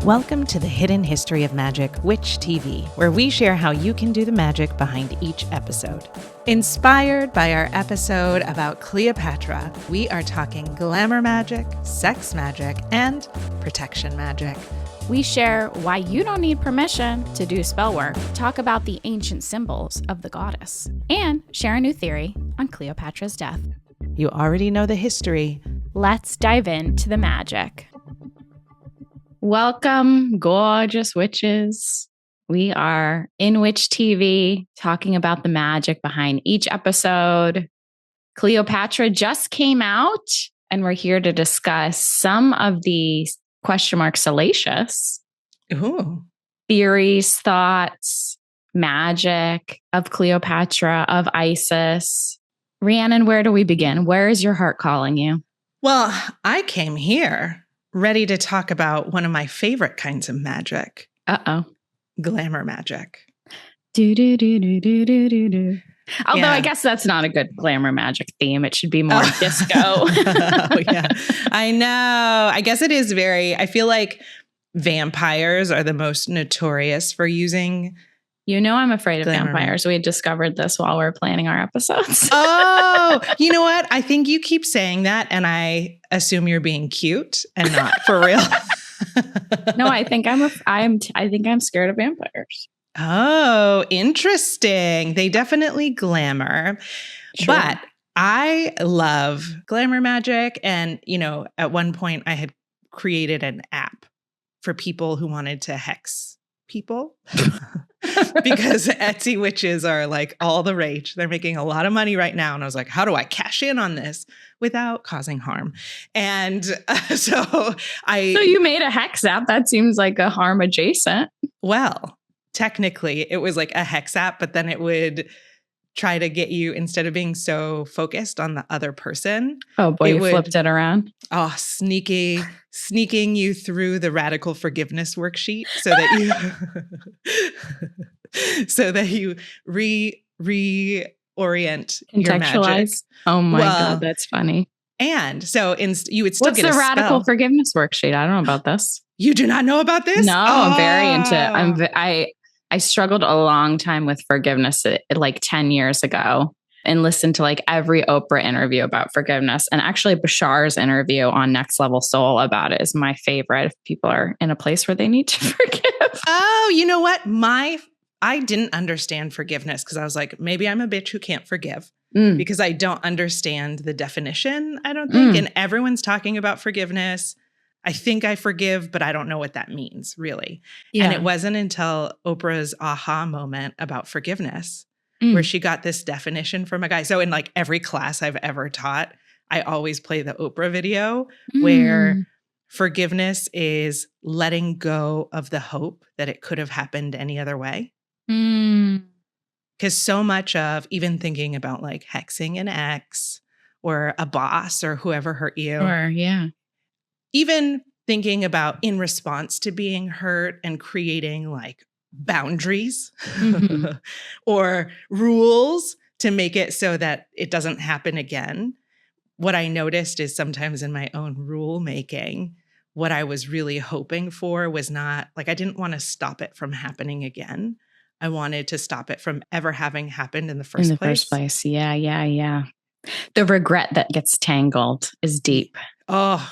Welcome to the Hidden History of Magic, WitchTV, where we share how you can do the magic behind each episode. Inspired by our episode about Cleopatra, we are talking glamour magic, sex magic, and protection magic. We share why you don't need permission to do spell work, talk about the ancient symbols of the goddess, and share a new theory on Cleopatra's death. You already know the history. Let's dive into the magic. Welcome, gorgeous witches. We are in WitchTV talking about the magic behind each episode. Cleopatra just came out, and we're here to discuss some of the salacious theories, thoughts, magic of Cleopatra, of Isis. Rhiannon, where do we begin? Where is your heart calling you? Well, I came here ready to talk about one of my favorite kinds of magic. Glamour magic. Although I guess that's not a good glamour magic theme. It should be more disco. Yeah, I know. I guess it is I feel like vampires are the most notorious for using. You know, I'm afraid of vampires. We had discovered this while we were planning our episodes. Oh, you know what? I think you keep saying that, and I assume you're being cute and not for real. No, I think I'm scared of vampires. Oh, interesting. They definitely glamour. Sure. But I love glamour magic. And, at one point I had created an app for people who wanted to hex people because Etsy witches are like all the rage. They're making a lot of money right now. And I was like, how do I cash in on this without causing harm? And so you made a hex app. That seems like a harm adjacent. Well, technically it was like a hex app, but then it would try to get you, instead of being so focused on the other person. Oh boy, you flipped it around. Oh, sneaking you through the radical forgiveness worksheet so that you reorient your magic. Oh my God, that's funny. And so you would still What's get a the radical spell. Forgiveness worksheet? I don't know about this. You do not know about this? No, I'm very into. I struggled a long time with forgiveness like 10 years ago and listened to like every Oprah interview about forgiveness. And actually Bashar's interview on Next Level Soul about it is my favorite if people are in a place where they need to forgive. Oh, you know what? I didn't understand forgiveness because I was like, maybe I'm a bitch who can't forgive because I don't understand the definition, I don't think. And everyone's talking about forgiveness. I think I forgive, but I don't know what that means, really. Yeah. And it wasn't until Oprah's aha moment about forgiveness where she got this definition from a guy. So in like every class I've ever taught, I always play the Oprah video where forgiveness is letting go of the hope that it could have happened any other way. Because so much of even thinking about like hexing an ex or a boss or whoever hurt you. Even thinking about in response to being hurt and creating like boundaries or rules to make it so that it doesn't happen again. What I noticed is sometimes in my own rule making, what I was really hoping for was not like, I didn't want to stop it from happening again. I wanted to stop it from ever having happened in the first place. Yeah. The regret that gets tangled is deep. Oh,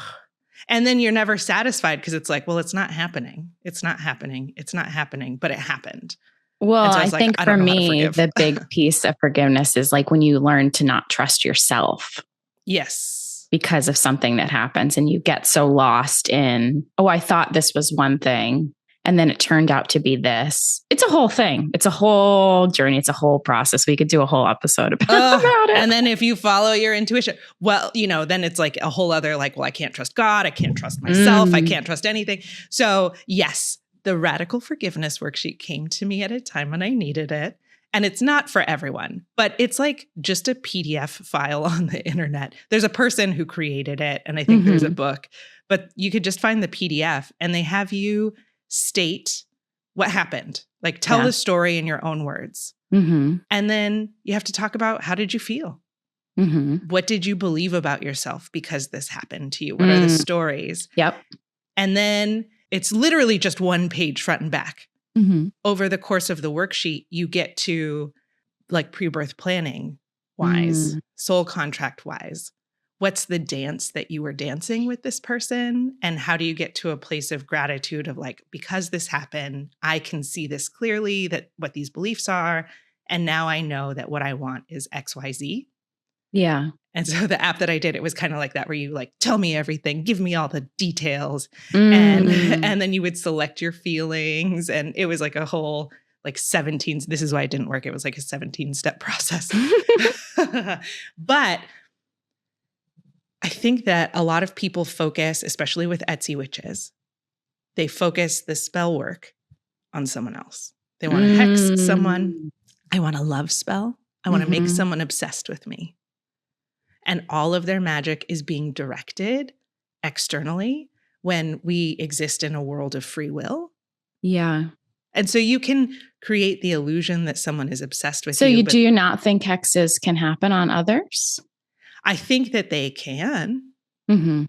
and then you're never satisfied because it's like, well, it's not happening. It's not happening. It's not happening, but it happened. Well, so I think for me, the big piece of forgiveness is like when you learn to not trust yourself. Yes. Because of something that happens and you get so lost in, I thought this was one thing. And then it turned out to be this. It's a whole thing. It's a whole journey. It's a whole process. We could do a whole episode about it. And then if you follow your intuition, well, then it's like a whole other like, well, I can't trust God. I can't trust myself. I can't trust anything. So yes, the radical forgiveness worksheet came to me at a time when I needed it. And it's not for everyone, but it's like just a PDF file on the internet. There's a person who created it. And I think there's a book, but you could just find the PDF and they have you state what happened. Like tell the story in your own words. And then you have to talk about how did you feel? What did you believe about yourself because this happened to you? What are the stories? Yep. And then It's literally just one page front and back. Mm-hmm. Over the course of the worksheet, you get to like pre-birth planning wise, soul contract wise. What's the dance that you were dancing with this person? And how do you get to a place of gratitude of like, because this happened, I can see this clearly, that what these beliefs are. And now I know that what I want is XYZ. Yeah. And so the app that I did, it was kind of like that, where you like, tell me everything, give me all the details. And then you would select your feelings. And it was like a whole like 17, this is why it didn't work. It was like a 17-step process. But I think that a lot of people focus, especially with Etsy witches, they focus the spell work on someone else. They want to hex someone. I want a love spell. I want to make someone obsessed with me. And all of their magic is being directed externally when we exist in a world of free will. Yeah. And so you can create the illusion that someone is obsessed with you. So do you not think hexes can happen on others? I think that they can. Mm-hmm.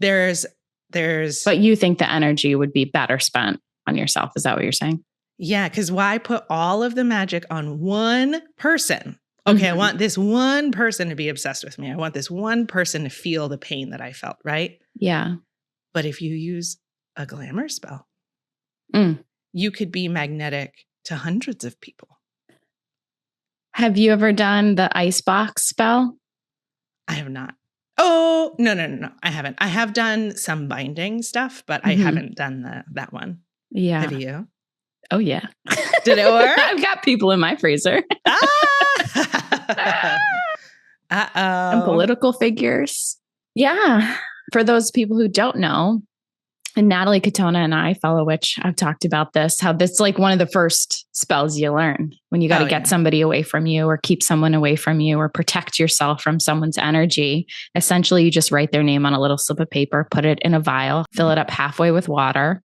There's. But you think the energy would be better spent on yourself. Is that what you're saying? Yeah, because why put all of the magic on one person? Okay, I want this one person to be obsessed with me. I want this one person to feel the pain that I felt, right? Yeah. But if you use a glamour spell, you could be magnetic to hundreds of people. Have you ever done the icebox spell? I have not. Oh, no. I haven't. I have done some binding stuff, but I haven't done that one. Yeah. Have you? Oh, yeah. Did it work? I've got people in my freezer. And political figures. Yeah. For those people who don't know, and Natalie Katona and I, fellow witch, I've talked about this, how this is like one of the first spells you learn when you got to get somebody away from you or keep someone away from you or protect yourself from someone's energy. Essentially, you just write their name on a little slip of paper, put it in a vial, fill it up halfway with water,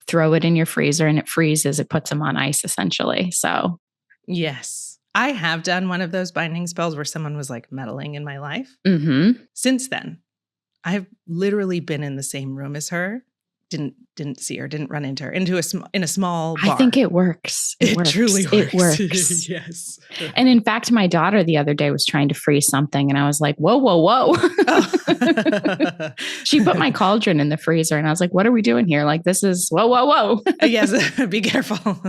throw it in your freezer, and it freezes. It puts them on ice, essentially. So, yes, I have done one of those binding spells where someone was like meddling in my life. Since then, I've literally been in the same room as her. Didn't see her, didn't run into her, in a small bar. I think it works. It truly works. It works. Yes. And in fact, my daughter the other day was trying to freeze something and I was like, whoa. Oh. She put my cauldron in the freezer and I was like, what are we doing here? Like, this is whoa. Yes, be careful.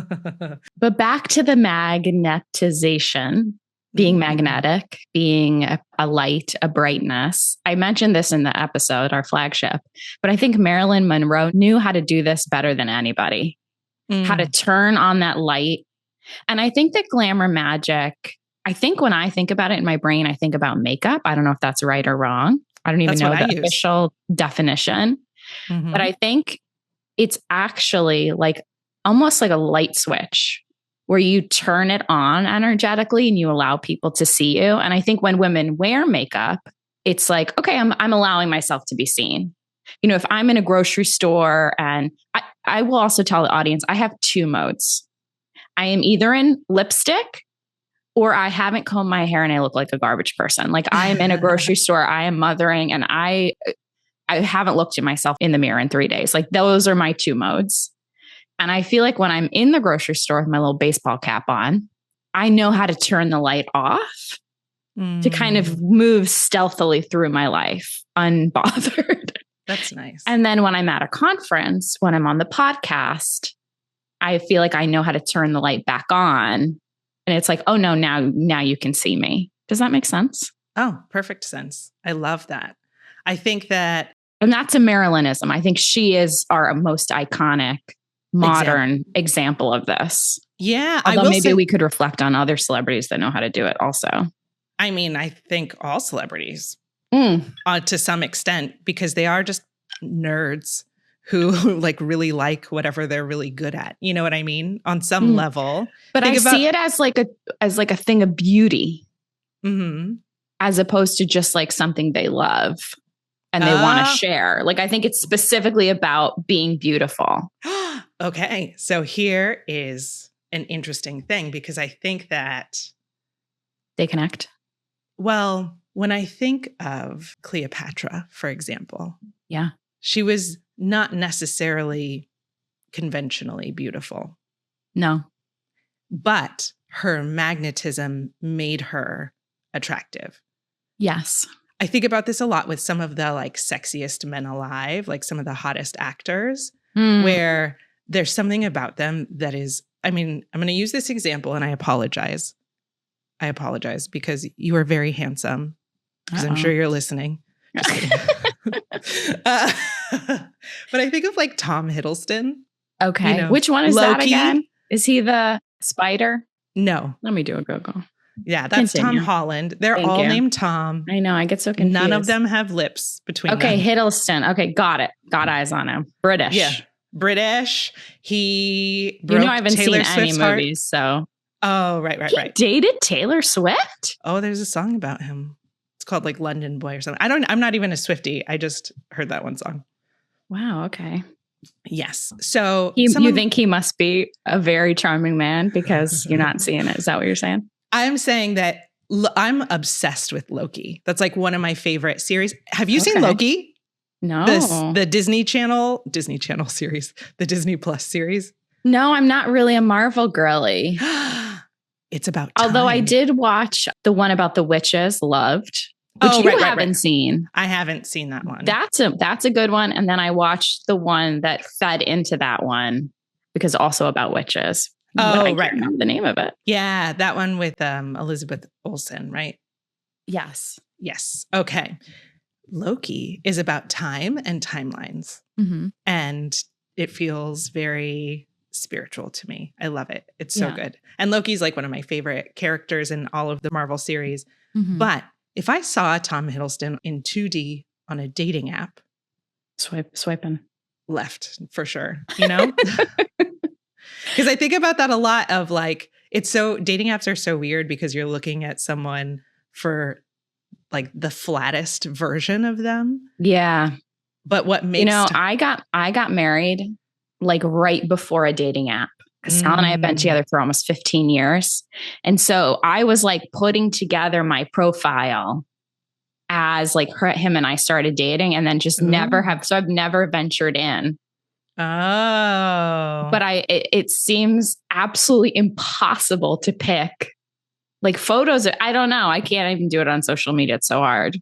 But back to the magnetization. Being magnetic, being a light, a brightness. I mentioned this in the episode, our flagship, but I think Marilyn Monroe knew how to do this better than anybody, how to turn on that light. And I think that Glamour Magick, I think when I think about it in my brain, I think about makeup. I don't know if that's right or wrong. I don't even know the official definition, but I think it's actually like almost like a light switch, where you turn it on energetically and you allow people to see you. And I think when women wear makeup, it's like, okay, I'm allowing myself to be seen. You know, if I'm in a grocery store, and I will also tell the audience, I have two modes. I am either in lipstick or I haven't combed my hair and I look like a garbage person. Like I am in a grocery store, I am mothering, and I haven't looked at myself in the mirror in 3 days. Like those are my two modes. And I feel like when I'm in the grocery store with my little baseball cap on, I know how to turn the light off to kind of move stealthily through my life unbothered. That's nice. And then when I'm at a conference, when I'm on the podcast, I feel like I know how to turn the light back on. And it's like, oh no, now you can see me. Does that make sense? Oh, perfect sense. I love that. I think that. And that's a Marilynism. I think she is our most iconic modern example of this. Yeah. Although maybe we could reflect on other celebrities that know how to do it also. I mean, I think all celebrities to some extent, because they are just nerds who like really like whatever they're really good at. You know what I mean? On some level. But I see it as like a thing of beauty, as opposed to just like something they love and they want to share. Like, I think it's specifically about being beautiful. Okay. So here is an interesting thing, because I think that they connect. Well, when I think of Cleopatra, for example, yeah, she was not necessarily conventionally beautiful. No. But her magnetism made her attractive. Yes. I think about this a lot with some of the like sexiest men alive, like some of the hottest actors, where there's something about them that is, I mean, I'm going to use this example and I apologize. I apologize because you are very handsome, because I'm sure you're listening. Just kidding. But I think of like Tom Hiddleston. Okay. You know, which one is Loki. that again? Is he the spider? No. Let me do a Google. Yeah, that's Continue. Tom Holland. They're Thank all you. named Tom. I know. I get so confused. None of them have lips between them. Okay, Hiddleston. Okay, got it. Got eyes on him. British. Yeah. British. He You broke know I haven't Taylor seen Swift's any heart. movies, so. Oh, right. He dated Taylor Swift? Oh, there's a song about him. It's called like London Boy or something. I'm not even a Swiftie. I just heard that one song. Wow, okay. Yes. So you think he must be a very charming man because you're not seeing it. Is that what you're saying? I'm saying that I'm obsessed with Loki. That's like one of my favorite series. Have you seen Loki? No. The Disney Channel series, the Disney Plus series. No, I'm not really a Marvel girly. It's about time. Although I did watch the one about the witches, Loved, which you haven't seen. I haven't seen that one. That's a good one. And then I watched the one that fed into that one because also about witches. Oh, I can't remember the name of it. Yeah, that one with Elizabeth Olsen, right? Yes. Yes. Okay. Loki is about time and timelines. Mm-hmm. And it feels very spiritual to me. I love it. It's so good. And Loki's like one of my favorite characters in all of the Marvel series. Mm-hmm. But if I saw Tom Hiddleston in 2D on a dating app, swiping left for sure, you know? Because I think about that a lot of like, dating apps are so weird because you're looking at someone for like the flattest version of them. Yeah. But what makes I got married like right before a dating app because Sal and I have been together for almost 15 years. And so I was like putting together my profile as like him and I started dating and then just I've never ventured in. Oh. But it seems absolutely impossible to pick like photos. I don't know. I can't even do it on social media. It's so hard.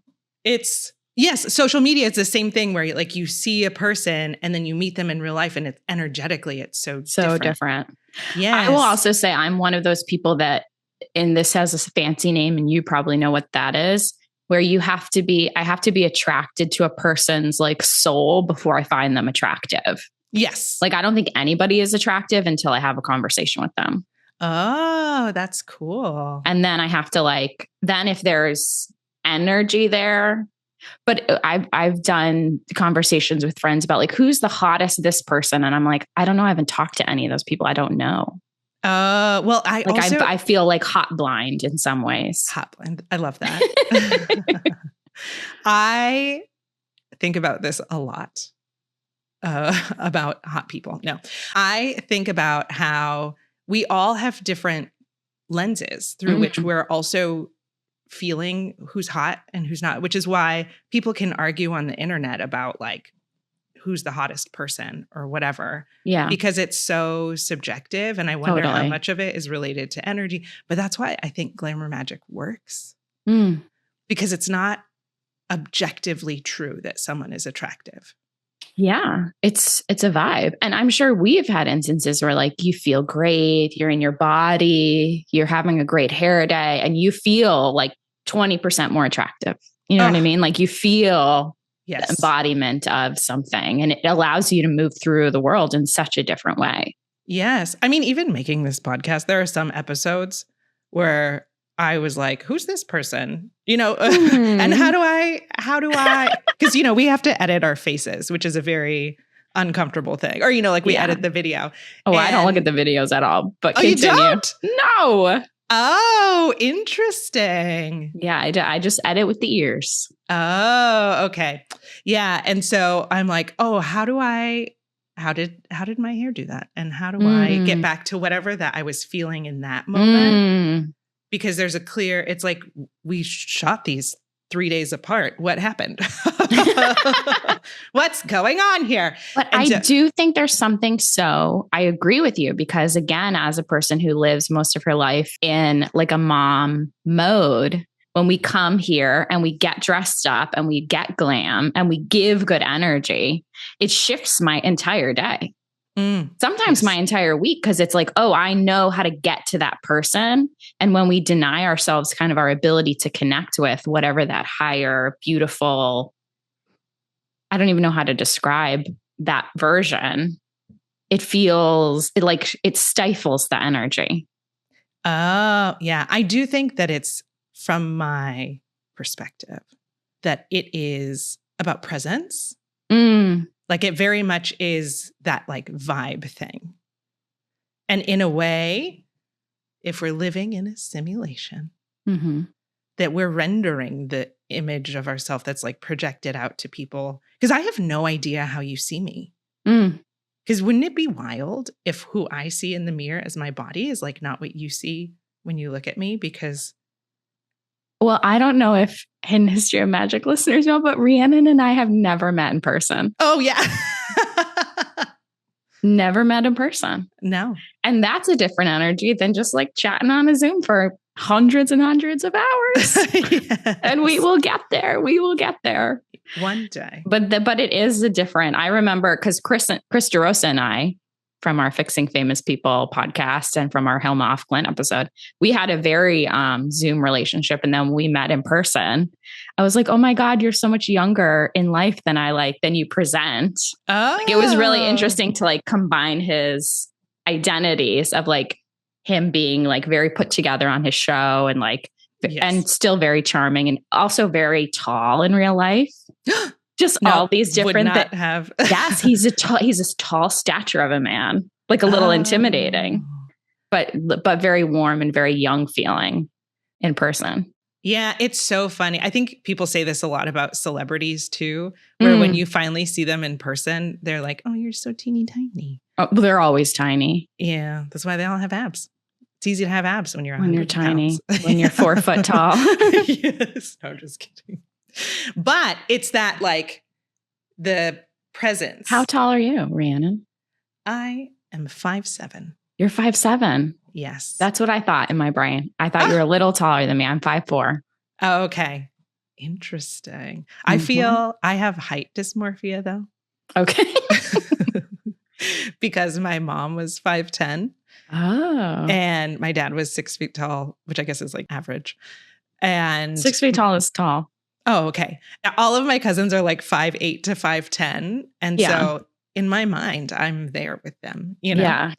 Yes, social media is the same thing where like you see a person and then you meet them in real life and it's energetically, it's so different. Yeah. I will also say I'm one of those people that, and this has a fancy name and you probably know what that is, where I have to be attracted to a person's like soul before I find them attractive. Yes. Like I don't think anybody is attractive until I have a conversation with them. Oh, that's cool. And then I have to then if there's energy there, but I've done conversations with friends about like, who's the hottest this person? And I'm like, I don't know. I haven't talked to any of those people. I don't know. Well, I feel like hot blind in some ways. Hot blind. I love that. I think about this a lot. About hot people. No, I think about how we all have different lenses through which we're also feeling who's hot and who's not, which is why people can argue on the internet about like who's the hottest person or whatever. Yeah. Because it's so subjective. And I wonder how much of it is related to energy. But that's why I think Glamour Magick works. Because it's not objectively true that someone is attractive. Yeah, it's a vibe. And I'm sure we've had instances where like you feel great, you're in your body, you're having a great hair day, and you feel like 20% more attractive. You know what I mean? Like you feel the embodiment of something and it allows you to move through the world in such a different way. Yes. I mean, even making this podcast, there are some episodes where I was like, who's this person? You know, and how do I, because, you know, we have to edit our faces, which is a very uncomfortable thing. Or, you know, like we edit the video. Oh, I don't look at the videos at all, but continue. You don't? No. Oh, interesting. Yeah, I just edit with the ears. Oh, okay. Yeah. And so I'm like, oh, how did my hair do that? And how do I get back to whatever that I was feeling in that moment? Because there's it's like we shot these 3 days apart. What happened? What's going on here? But I do think there's something, so I agree with you, because again, as a person who lives most of her life in like a mom mode, when we come here and we get dressed up and we get glam and we give good energy, it shifts my entire day. Sometimes my entire week, because it's like, oh, I know how to get to that person. And when we deny ourselves kind of our ability to connect with whatever that higher, beautiful, I don't even know how to describe that version, it feels like it stifles the energy. Oh, yeah. I do think that it's, from my perspective, that it is about presence. Like it very much is that like vibe thing. And in a way, if we're living in a simulation, that we're rendering the image of ourselves that's like projected out to people. Because I have no idea how you see me. Because wouldn't it be wild if who I see in the mirror as my body is like not what you see when you look at me? Because well, I don't know if Hidden History of Magic listeners know, but Rhiannon and I have never met in person. Oh, yeah. Never met in person. No. And that's a different energy than just like chatting on a Zoom for hundreds and hundreds of hours. Yes. And we will get there. We will get there. One day. But it is a different, I remember because Chris DeRosa and I, from our Fixing Famous People podcast and from our Helma Off Glenn episode, we had a very Zoom relationship. And then when we met in person, I was like, oh my God, you're so much younger in life than you present. Oh. Like, it was really interesting to like combine his identities of like him being like very put together on his show and like, and still very charming and also very tall in real life. Just all these different things. Yes, he's a tall stature of a man, like a little intimidating, but very warm and very young feeling in person. Yeah, it's so funny. I think people say this a lot about celebrities too, where when you finally see them in person, they're like, "Oh, you're so teeny tiny." Oh, they're always tiny. Yeah, that's why they all have abs. It's easy to have abs when you're tiny, when you're 4 foot tall. Yes, no, I'm just kidding. But it's that like the presence. How tall are you, Rhiannon? I am 5'7". You're 5'7". Yes. That's what I thought in my brain. I thought you were a little taller than me. I'm 5'4". Oh, okay. Interesting. I feel I have height dysmorphia though. Okay. Because my mom was 5'10". Oh. And my dad was 6 feet tall, which I guess is like average. And 6 feet tall is tall. Oh, okay. All of my cousins are like 5'8" to 5'10". And so in my mind, I'm there with them, you know? Yeah.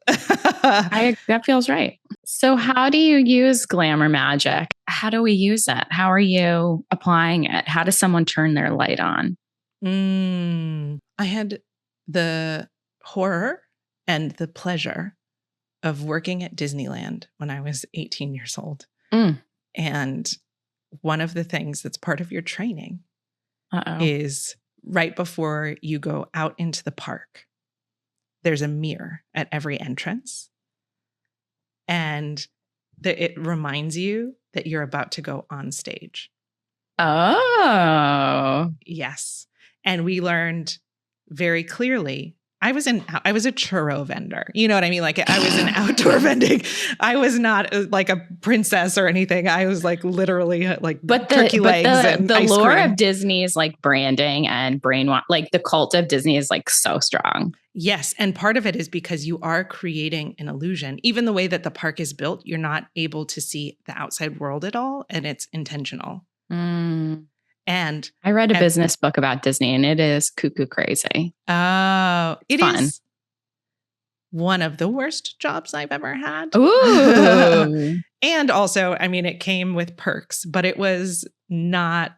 That feels right. So how do you use Glamour Magick? How do we use it? How are you applying it? How does someone turn their light on? I had the horror and the pleasure of working at Disneyland when I was 18 years old. And one of the things that's part of your training is right before you go out into the park, there's a mirror at every entrance. And it reminds you that you're about to go on stage. Oh. Yes. And we learned very clearly, I was a churro vendor. You know what I mean? Like I was in outdoor vending. I was not like a princess or anything. I was like literally like turkey legs and the ice lore cream. of Disney's like branding and brainwash, like the cult of Disney is like so strong. Yes. And part of it is because you are creating an illusion. Even the way that the park is built, you're not able to see the outside world at all. And it's intentional. And I read a business book about Disney and it is cuckoo crazy. Oh, it fun. Is one of the worst jobs I've ever had. Ooh. And also, I mean, it came with perks, but it was not,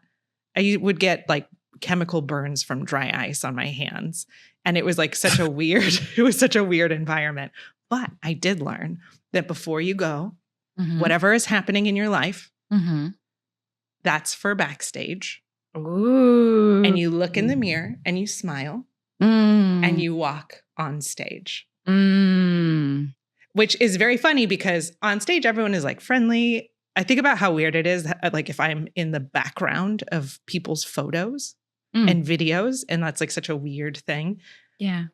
I would get like chemical burns from dry ice on my hands. And it was like such a weird, it was such a weird environment. But I did learn that before you go, whatever is happening in your life, that's for backstage. Ooh. And you look in the mirror and you smile and you walk on stage. Which is very funny because on stage, everyone is like friendly. I think about how weird it is, like if I'm in the background of people's photos and videos. And that's like such a weird thing. Yeah.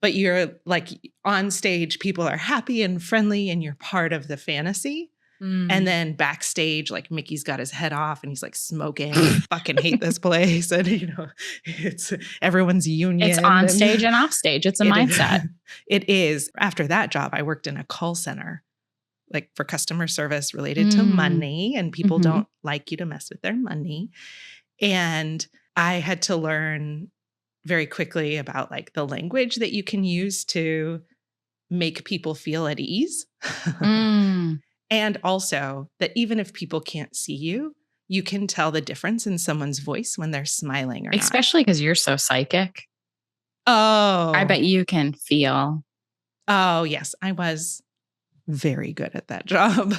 But you're like on stage, people are happy and friendly and you're part of the fantasy. And then backstage, like Mickey's got his head off and he's like smoking. I fucking hate this place. And, it's everyone's union. It's on stage and off stage. It's a mindset. It is. After that job, I worked in a call center, like for customer service related to money. And people don't like you to mess with their money. And I had to learn very quickly about like the language that you can use to make people feel at ease. And also that even if people can't see you, you can tell the difference in someone's voice when they're smiling or not. Especially because you're so psychic. Oh. I bet you can feel. Oh, yes. I was very good at that job.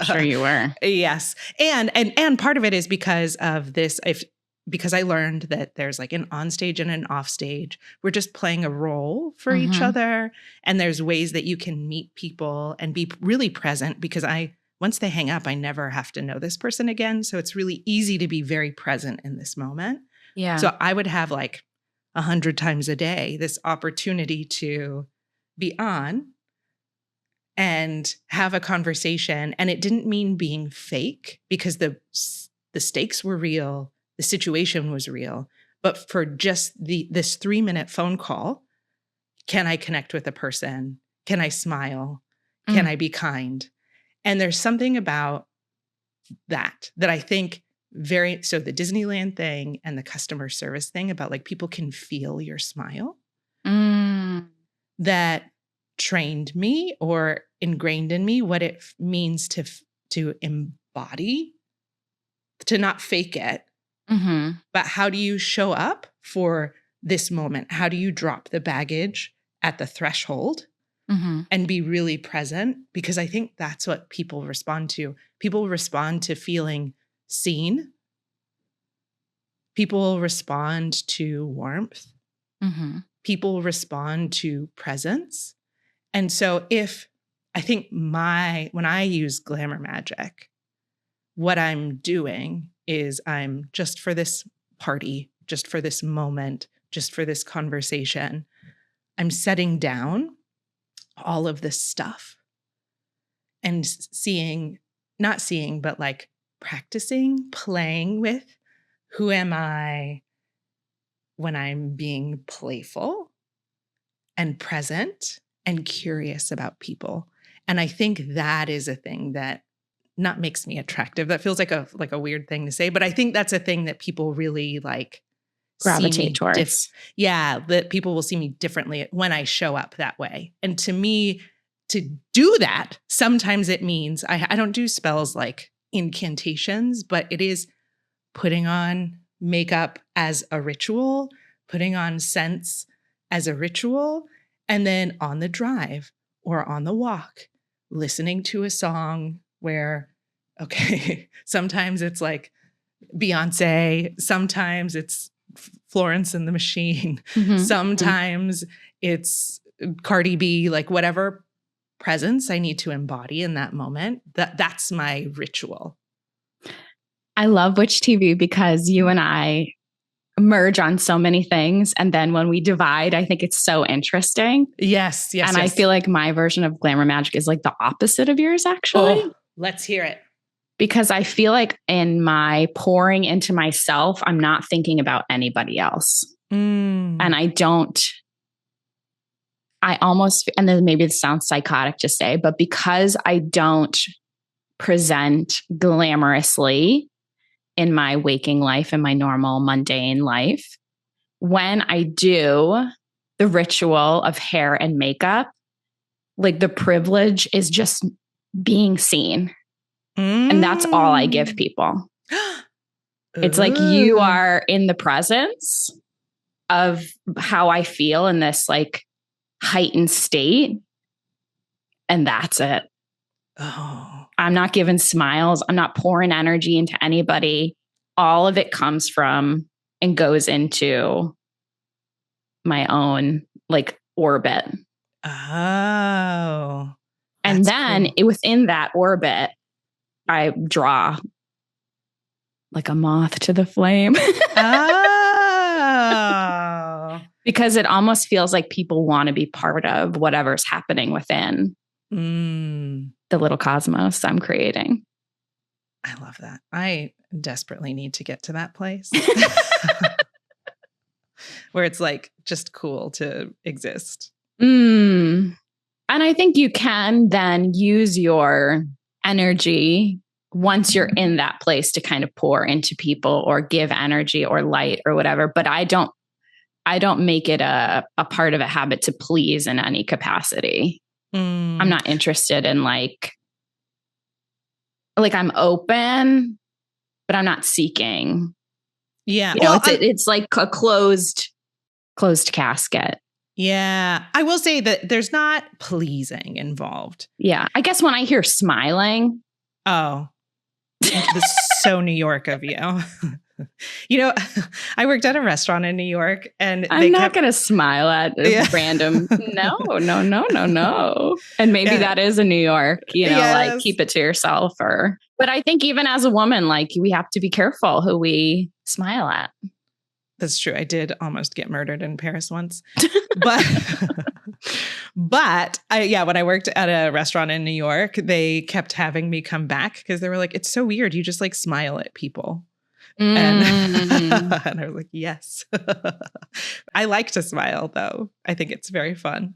Sure you were. Yes. And part of it is because of this, because I learned that there's like an onstage and an offstage. We're just playing a role for each other. And there's ways that you can meet people and be really present because once they hang up, I never have to know this person again. So it's really easy to be very present in this moment. Yeah. So I would have like 100 times a day this opportunity to be on and have a conversation. And it didn't mean being fake because the stakes were real. The situation was real, but for just this 3-minute phone call, can I connect with a person? Can I smile? Can I be kind? And there's something about that I think so the Disneyland thing and the customer service thing about like people can feel your smile that trained me or ingrained in me what it means to embody, to not fake it. But how do you show up for this moment? How do you drop the baggage at the threshold and be really present? Because I think that's what people respond to. People respond to feeling seen. People respond to warmth. People respond to presence. And so I think when I use Glamour Magick, what I'm doing is I'm just for this party, just for this moment, just for this conversation, I'm setting down all of this stuff and but like practicing, playing with who am I when I'm being playful and present and curious about people. And I think that is a thing that not makes me attractive. That feels like a weird thing to say, but I think that's a thing that people really like gravitate towards. That people will see me differently when I show up that way. And to me, to do that, sometimes it means I don't do spells like incantations, but it is putting on makeup as a ritual, putting on scents as a ritual, and then on the drive or on the walk, listening to a song where, okay, sometimes it's like Beyonce, sometimes it's Florence and the Machine, sometimes it's Cardi B, like whatever presence I need to embody in that moment, that's my ritual. I love WitchTV because you and I merge on so many things. And then when we divide, I think it's so interesting. Yes. And I feel like my version of Glamour Magick is like the opposite of yours, actually. Oh, let's hear it. Because I feel like in my pouring into myself, I'm not thinking about anybody else. And and then maybe this sounds psychotic to say, but because I don't present glamorously in my waking life, in my normal mundane life, when I do the ritual of hair and makeup, like the privilege is just being seen. And that's all I give people. It's like you are in the presence of how I feel in this like heightened state. And that's it. Oh, I'm not giving smiles. I'm not pouring energy into anybody. All of it comes from and goes into my own like orbit. Oh. And then within that orbit, I draw like a moth to the flame. Oh. Because it almost feels like people want to be part of whatever's happening within the little cosmos I'm creating. I love that. I desperately need to get to that place where it's like just cool to exist. And I think you can then use your energy once you're in that place to kind of pour into people or give energy or light or whatever. But I don't make it a part of a habit to please in any capacity. I'm not interested in like I'm open, but I'm not seeking. Yeah. You know, it's like a closed casket. Yeah. I will say that there's not pleasing involved. Yeah. I guess when I hear smiling. Oh, that's so New York of you. You know, I worked at a restaurant in New York and I'm not going to smile at random. No. And maybe that is a New York, like keep it to yourself but I think even as a woman, like we have to be careful who we smile at. That's true. I did almost get murdered in Paris once, but when I worked at a restaurant in New York, they kept having me come back because they were like, it's so weird. You just like smile at people. And I was like, yes. I like to smile, though. I think it's very fun.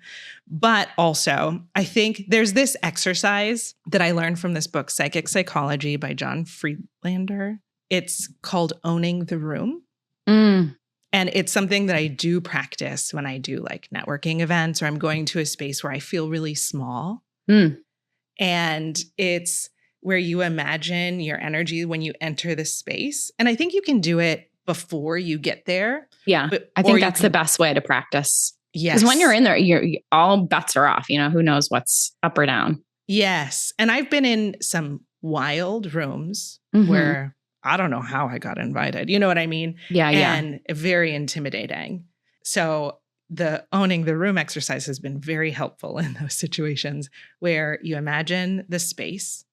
But also, I think there's this exercise that I learned from this book, Psychic Psychology by John Friedlander. It's called Owning the Room. And it's something that I do practice when I do like networking events or I'm going to a space where I feel really small. And it's where you imagine your energy when you enter the space. And I think you can do it before you get there. Yeah. I think that's the best way to practice. Yes. Because when you're in there, all bets are off. Who knows what's up or down. Yes. And I've been in some wild rooms where I don't know how I got invited. You know what I mean? Yeah. And very intimidating. So the owning the room exercise has been very helpful in those situations where you imagine the space.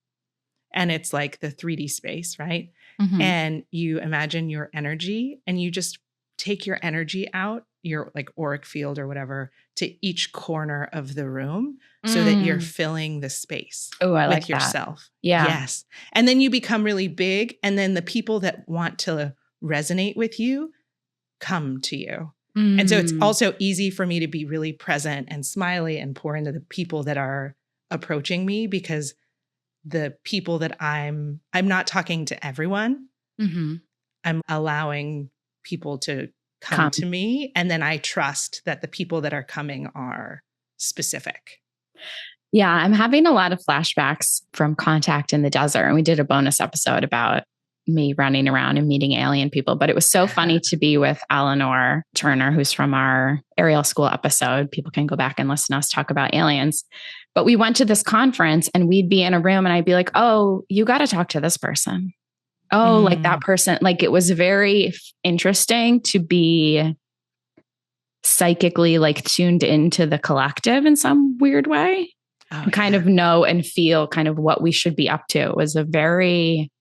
And it's like the 3D space, right? And you imagine your energy and you just take your energy out, your like auric field or whatever, to each corner of the room so that you're filling the space with yourself. Yeah. Yes. And then you become really big. And then the people that want to resonate with you come to you. And so it's also easy for me to be really present and smiley and pour into the people that are approaching me because the people that I'm not talking to everyone. I'm allowing people to come to me. And then I trust that the people that are coming are specific. Yeah. I'm having a lot of flashbacks from Contact in the Desert. And we did a bonus episode about me running around and meeting alien people. But it was so funny to be with Eleanor Turner, who's from our Ariel School episode. People can go back and listen to us talk about aliens. But we went to this conference and we'd be in a room and I'd be like, oh, you got to talk to this person. Oh, like that person. Like it was very interesting to be psychically like tuned into the collective in some weird way. And kind of know and feel kind of what we should be up to. It was a very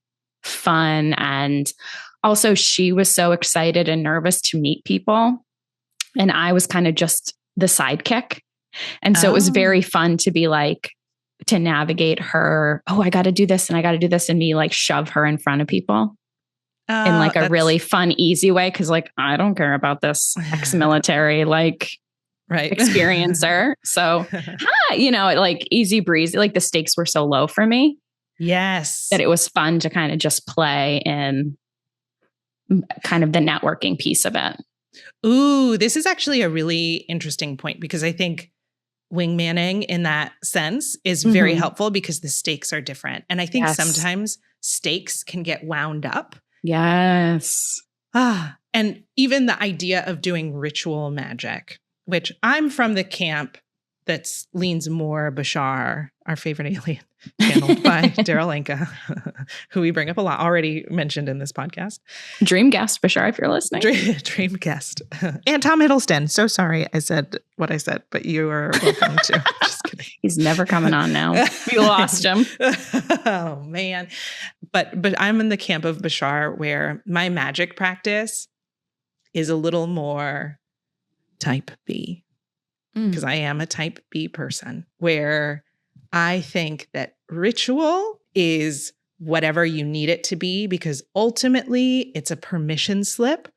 fun. And also she was so excited and nervous to meet people. And I was kind of just the sidekick. And so it was very fun to be like, to navigate her. Oh, I got to do this and I got to do this. And me like shove her in front of people in like a really fun, easy way. Cause like, I don't care about this ex-military, like experiencer. So, like easy breezy, like the stakes were so low for me. Yes. That it was fun to kind of just play in kind of the networking piece of it. Ooh, this is actually a really interesting point because I think wingmanning in that sense is very helpful because the stakes are different. And I think sometimes stakes can get wound up. Yes. And even the idea of doing ritual magic, which I'm from the camp that leans more Bashar, our favorite alien, channeled by Daryl Anka, who we bring up a lot, already mentioned in this podcast. Dream guest, Bashar, if you're listening. Dream guest. And Tom Hiddleston. So sorry I said what I said, but you are welcome to. Just kidding. He's never coming on now. We lost him. Oh, man. But I'm in the camp of Bashar where my magic practice is a little more type B, because I am a type B person, where I think that ritual is whatever you need it to be, because ultimately it's a permission slip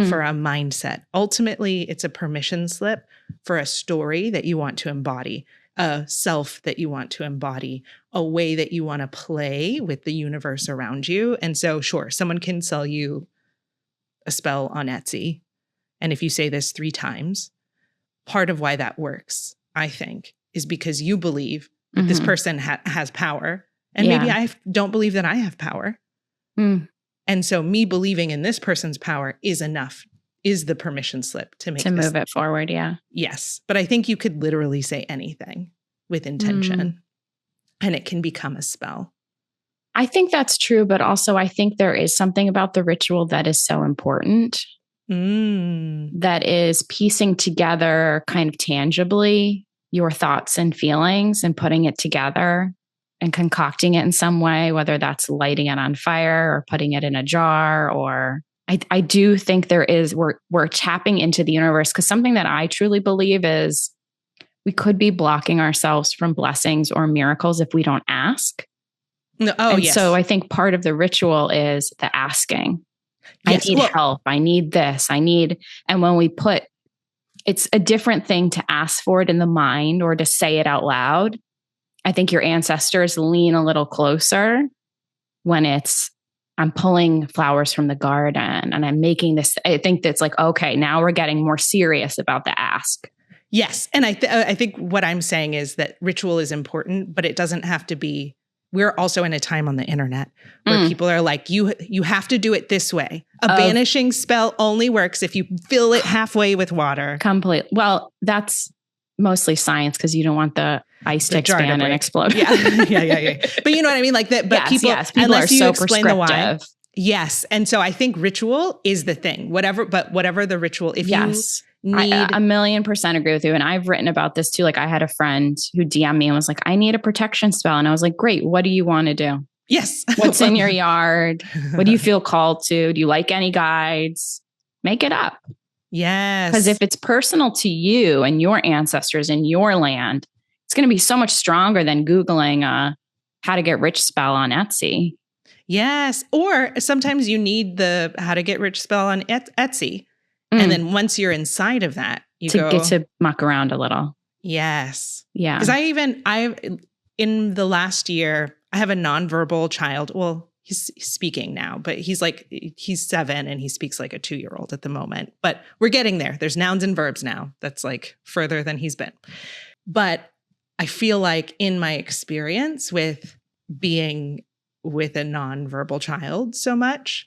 for a mindset. Ultimately, it's a permission slip for a story that you want to embody, a self that you want to embody, a way that you want to play with the universe around you. And so, sure, someone can sell you a spell on Etsy. And if you say this 3 times, part of why that works, I think, is because you believe that this person has power. And maybe I don't believe that I have power. And so me believing in this person's power is enough, is the permission slip to move it forward. Yeah. Yes. But I think you could literally say anything with intention and it can become a spell. I think that's true. But also I think there is something about the ritual that is so important. That is piecing together kind of tangibly your thoughts and feelings and putting it together and concocting it in some way, whether that's lighting it on fire or putting it in a jar. Or I do think there is, we're tapping into the universe, because something that I truly believe is we could be blocking ourselves from blessings or miracles if we don't ask. So I think part of the ritual is the asking. Yes. I need help. I need this. And when we it's a different thing to ask for it in the mind or to say it out loud. I think your ancestors lean a little closer when I'm pulling flowers from the garden and I'm making this. I think that's like, okay, now we're getting more serious about the ask. Yes. And I think what I'm saying is that ritual is important, but it doesn't have to be. We're also in a time on the internet where people are like, you have to do it this way. A banishing spell only works if you fill it halfway with water. Complete. Well, that's mostly science, because you don't want the ice to expand and explode. Yeah. But you know what I mean? Like that. But people unless you explain the why. Yes. And so I think ritual is the thing. Whatever the ritual, if you need. I 1,000,000% agree with you. And I've written about this too. Like I had a friend who DM'd me and was like, I need a protection spell. And I was like, great. What do you want to do? Yes. What's in your yard? What do you feel called to? Do you like any guides? Make it up. Yes. Because if it's personal to you and your ancestors in your land, it's going to be so much stronger than Googling how to get rich spell on Etsy. Yes. Or sometimes you need the how to get rich spell on Etsy. And then once you're inside of that, you get to muck around a little. Yes. Yeah. Because in the last year, I have a nonverbal child. Well, he's speaking now, but he's 7 and he speaks like a 2-year-old at the moment. But we're getting there. There's nouns and verbs now. That's like further than he's been. But I feel like in my experience with being with a nonverbal child so much,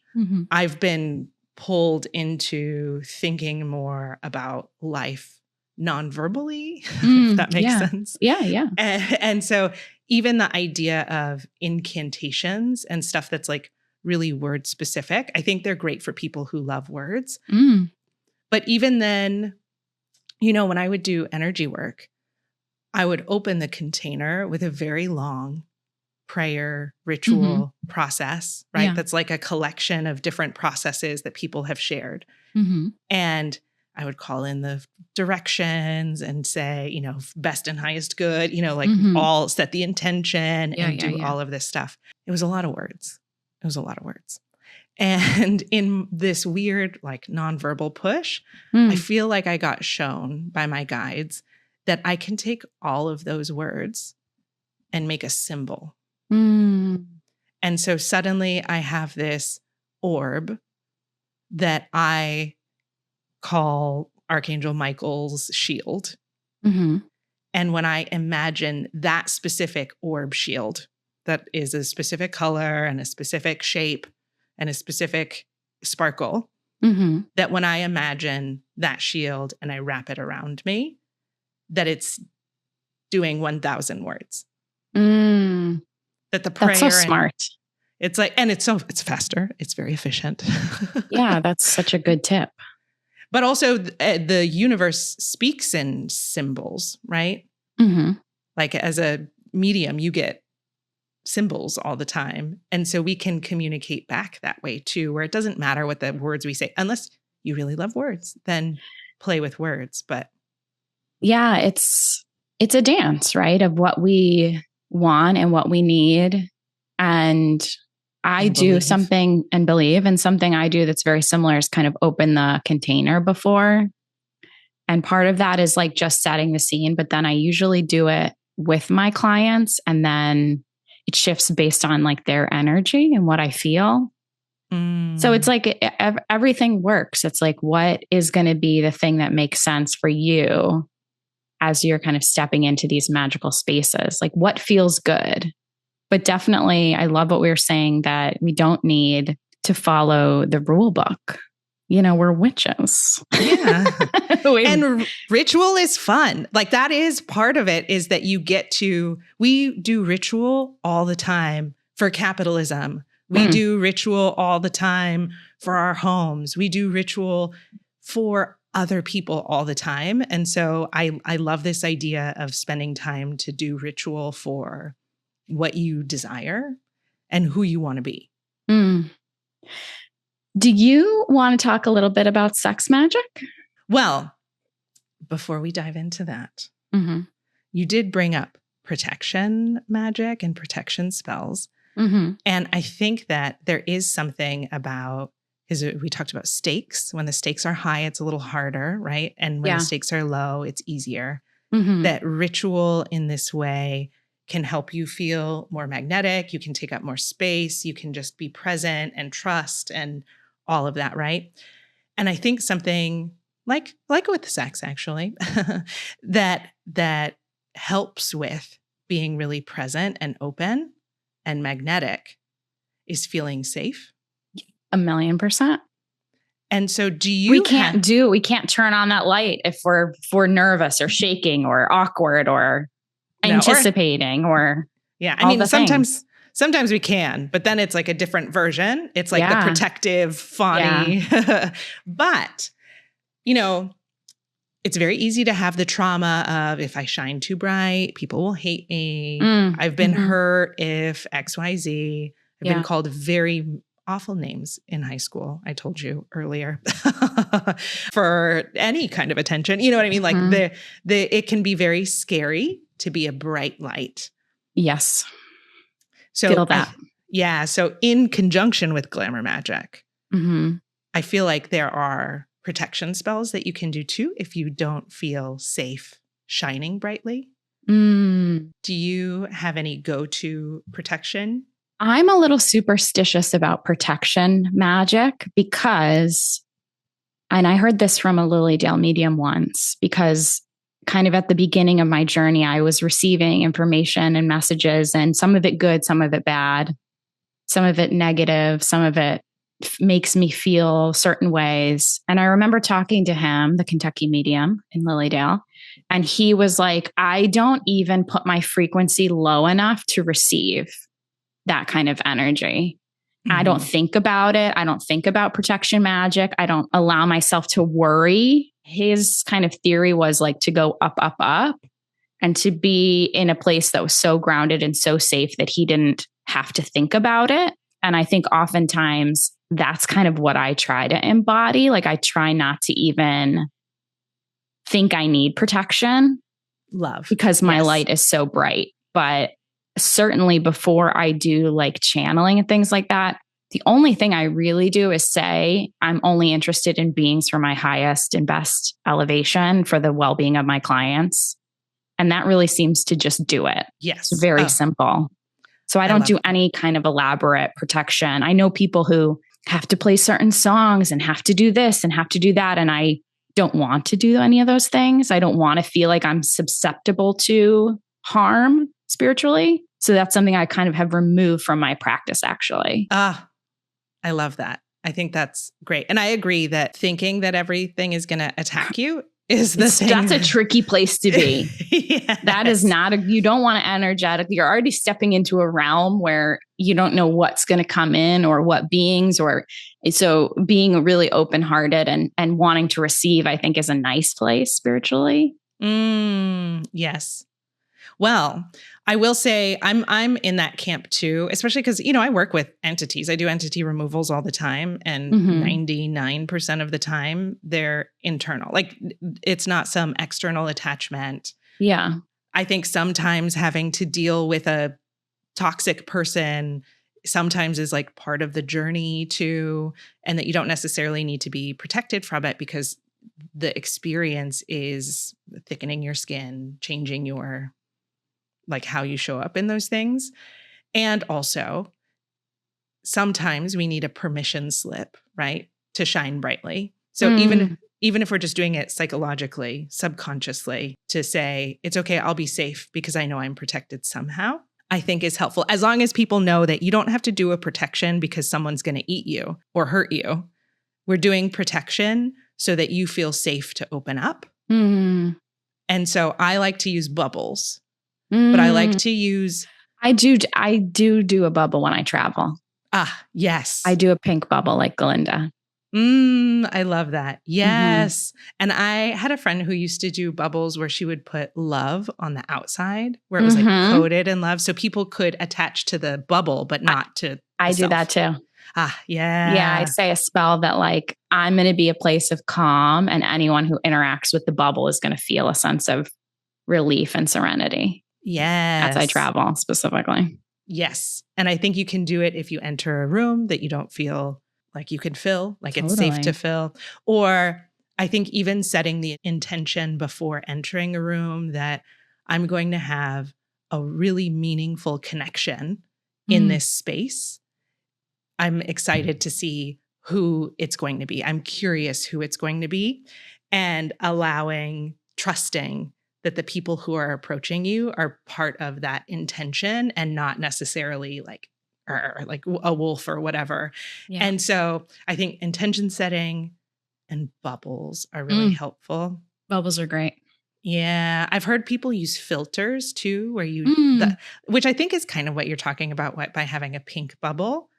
I've been pulled into thinking more about life non-verbally, if that makes sense. Yeah. And so even the idea of incantations and stuff that's like really word specific, I think they're great for people who love words. But even then, when I would do energy work, I would open the container with a very long prayer ritual process, right? Yeah. That's like a collection of different processes that people have shared. And I would call in the directions and say, best and highest good, all set the intention and do all of this stuff. It was a lot of words. And in this weird, like nonverbal push, I feel like I got shown by my guides that I can take all of those words and make a symbol. And so suddenly I have this orb that I call Archangel Michael's shield. And when I imagine that specific orb shield, that is a specific color and a specific shape and a specific sparkle, that when I imagine that shield and I wrap it around me, that it's doing 1,000 words. That the prayer. That's so smart. It's like, and it's faster. It's very efficient. Yeah, that's such a good tip. But also the universe speaks in symbols, right? Like as a medium, you get symbols all the time. And so we can communicate back that way too, where it doesn't matter what the words we say, unless you really love words, then play with words. But yeah, it's a dance, right? Of what we want and what we need. And I do something and believe, and something I do that's very similar is kind of open the container before. And part of that is like just setting the scene, but then I usually do it with my clients, and then it shifts based on like their energy and what I feel. So it's like everything works. It's like, what is going to be the thing that makes sense for you as you're kind of stepping into these magical spaces? Like, what feels good? But definitely, I love what we were saying, that we don't need to follow the rule book. You know, we're witches. Yeah. And ritual is fun. Like, that is part of it, is that you get to, we do ritual all the time for capitalism. We do ritual all the time for our homes. We do ritual for other people all the time. And so I love this idea of spending time to do ritual for what you desire and who you want to be. Do you want to talk a little bit about sex magic? Well, before we dive into that, you did bring up protection magic and protection spells. And I think that there is something about, we talked about stakes. When the stakes are high, it's a little harder, right? And when the stakes are low, it's easier. That ritual in this way can help you feel more magnetic. You can take up more space. You can just be present and trust and all of that, right? And I think something like with sex, actually, that helps with being really present and open and magnetic is feeling safe. 1,000,000%. And so we can't turn on that light if we're nervous or shaking or awkward or anticipating or I mean, sometimes we can, but then it's like a different version. It's like the protective, fawny. But, you know, it's very easy to have the trauma of, if I shine too bright, people will hate me. I've been hurt if XYZ. I've been called very awful names in high school. I told you earlier for any kind of attention. You know what I mean? Like it can be very scary to be a bright light. Yes. So feel that. So in conjunction with Glamour Magick, I feel like there are protection spells that you can do too if you don't feel safe shining brightly. Do you have any go-to protection? I'm a little superstitious about protection magic because, and I heard this from a Lily Dale medium once, because kind of at the beginning of my journey, I was receiving information and messages, and some of it good, some of it bad, some of it negative, some of it makes me feel certain ways. And I remember talking to him, the Kentucky medium in Lilydale, and he was like, I don't even put my frequency low enough to receive that kind of energy. I don't think about it. I don't think about protection magic. I don't allow myself to worry. His kind of theory was like to go up, up, up, and to be in a place that was so grounded and so safe that he didn't have to think about it. And I think oftentimes that's kind of what I try to embody. Like, I try not to even think I need protection. Love. Because my light is so bright. But certainly before I do like channeling and things like that, the only thing I really do is say, I'm only interested in beings for my highest and best elevation for the well-being of my clients. And that really seems to just do it. Yes. It's very simple. So I don't do any kind of elaborate protection. I know people who have to play certain songs and have to do this and have to do that. And I don't want to do any of those things. I don't want to feel like I'm susceptible to harm spiritually. So that's something I kind of have removed from my practice, actually. I love that. I think that's great. And I agree that thinking that everything is going to attack you is the thing. That's a tricky place to be. Yes. That is not you don't want to energetic. You're already stepping into a realm where you don't know what's going to come in or what beings, so being really open-hearted and wanting to receive, I think, is a nice place spiritually. Yes. Well, I will say I'm in that camp too, especially because, I work with entities. I do entity removals all the time, and 99% of the time they're internal. Like, it's not some external attachment. Yeah. I think sometimes having to deal with a toxic person sometimes is like part of the journey too, and that you don't necessarily need to be protected from it, because the experience is thickening your skin, changing your, like, how you show up in those things. And also, sometimes we need a permission slip, right, to shine brightly. So even if we're just doing it psychologically, subconsciously, to say, it's okay, I'll be safe because I know I'm protected somehow, I think is helpful. As long as people know that you don't have to do a protection because someone's going to eat you or hurt you. We're doing protection so that you feel safe to open up. And so I like to use bubbles, but I like to use... I do a bubble when I travel. Ah, yes. I do a pink bubble like Glinda. I love that. Yes. And I had a friend who used to do bubbles where she would put love on the outside, where it was like coated in love. So people could attach to the bubble, but not to I do that too. Ah, yeah. Yeah. I say a spell that, like, I'm going to be a place of calm, and anyone who interacts with the bubble is going to feel a sense of relief and serenity. Yes. As I travel specifically. Yes. And I think you can do it if you enter a room that you don't feel like you can fill, like it's safe to fill. Or I think even setting the intention before entering a room that I'm going to have a really meaningful connection in this space. I'm excited to see who it's going to be. I'm curious who it's going to be, and trusting that the people who are approaching you are part of that intention and not necessarily like a wolf or whatever. Yeah. And so I think intention setting and bubbles are really helpful. Bubbles are great. Yeah. I've heard people use filters too, where which I think is kind of what you're talking about by having a pink bubble,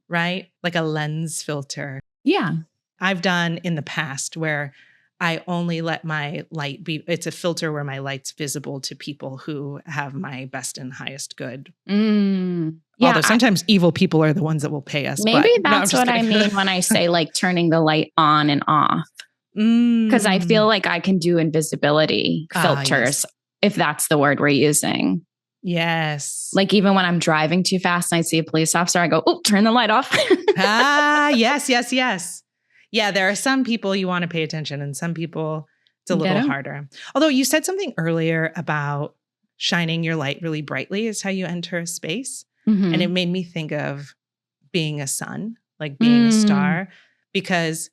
right? Like a lens filter. Yeah. I've done in the past where I only let my light be, it's a filter where my light's visible to people who have my best and highest good. Yeah, although sometimes evil people are the ones that will pay us. Maybe that's what I mean when I say like turning the light on and off. Because I feel like I can do invisibility filters, if that's the word we're using. Yes. Like even when I'm driving too fast and I see a police officer, I go, oh, turn the light off. Yes. Yeah, there are some people you want to pay attention, and some people it's a little harder. Although you said something earlier about shining your light really brightly is how you enter a space. And it made me think of being a sun, like being a star, because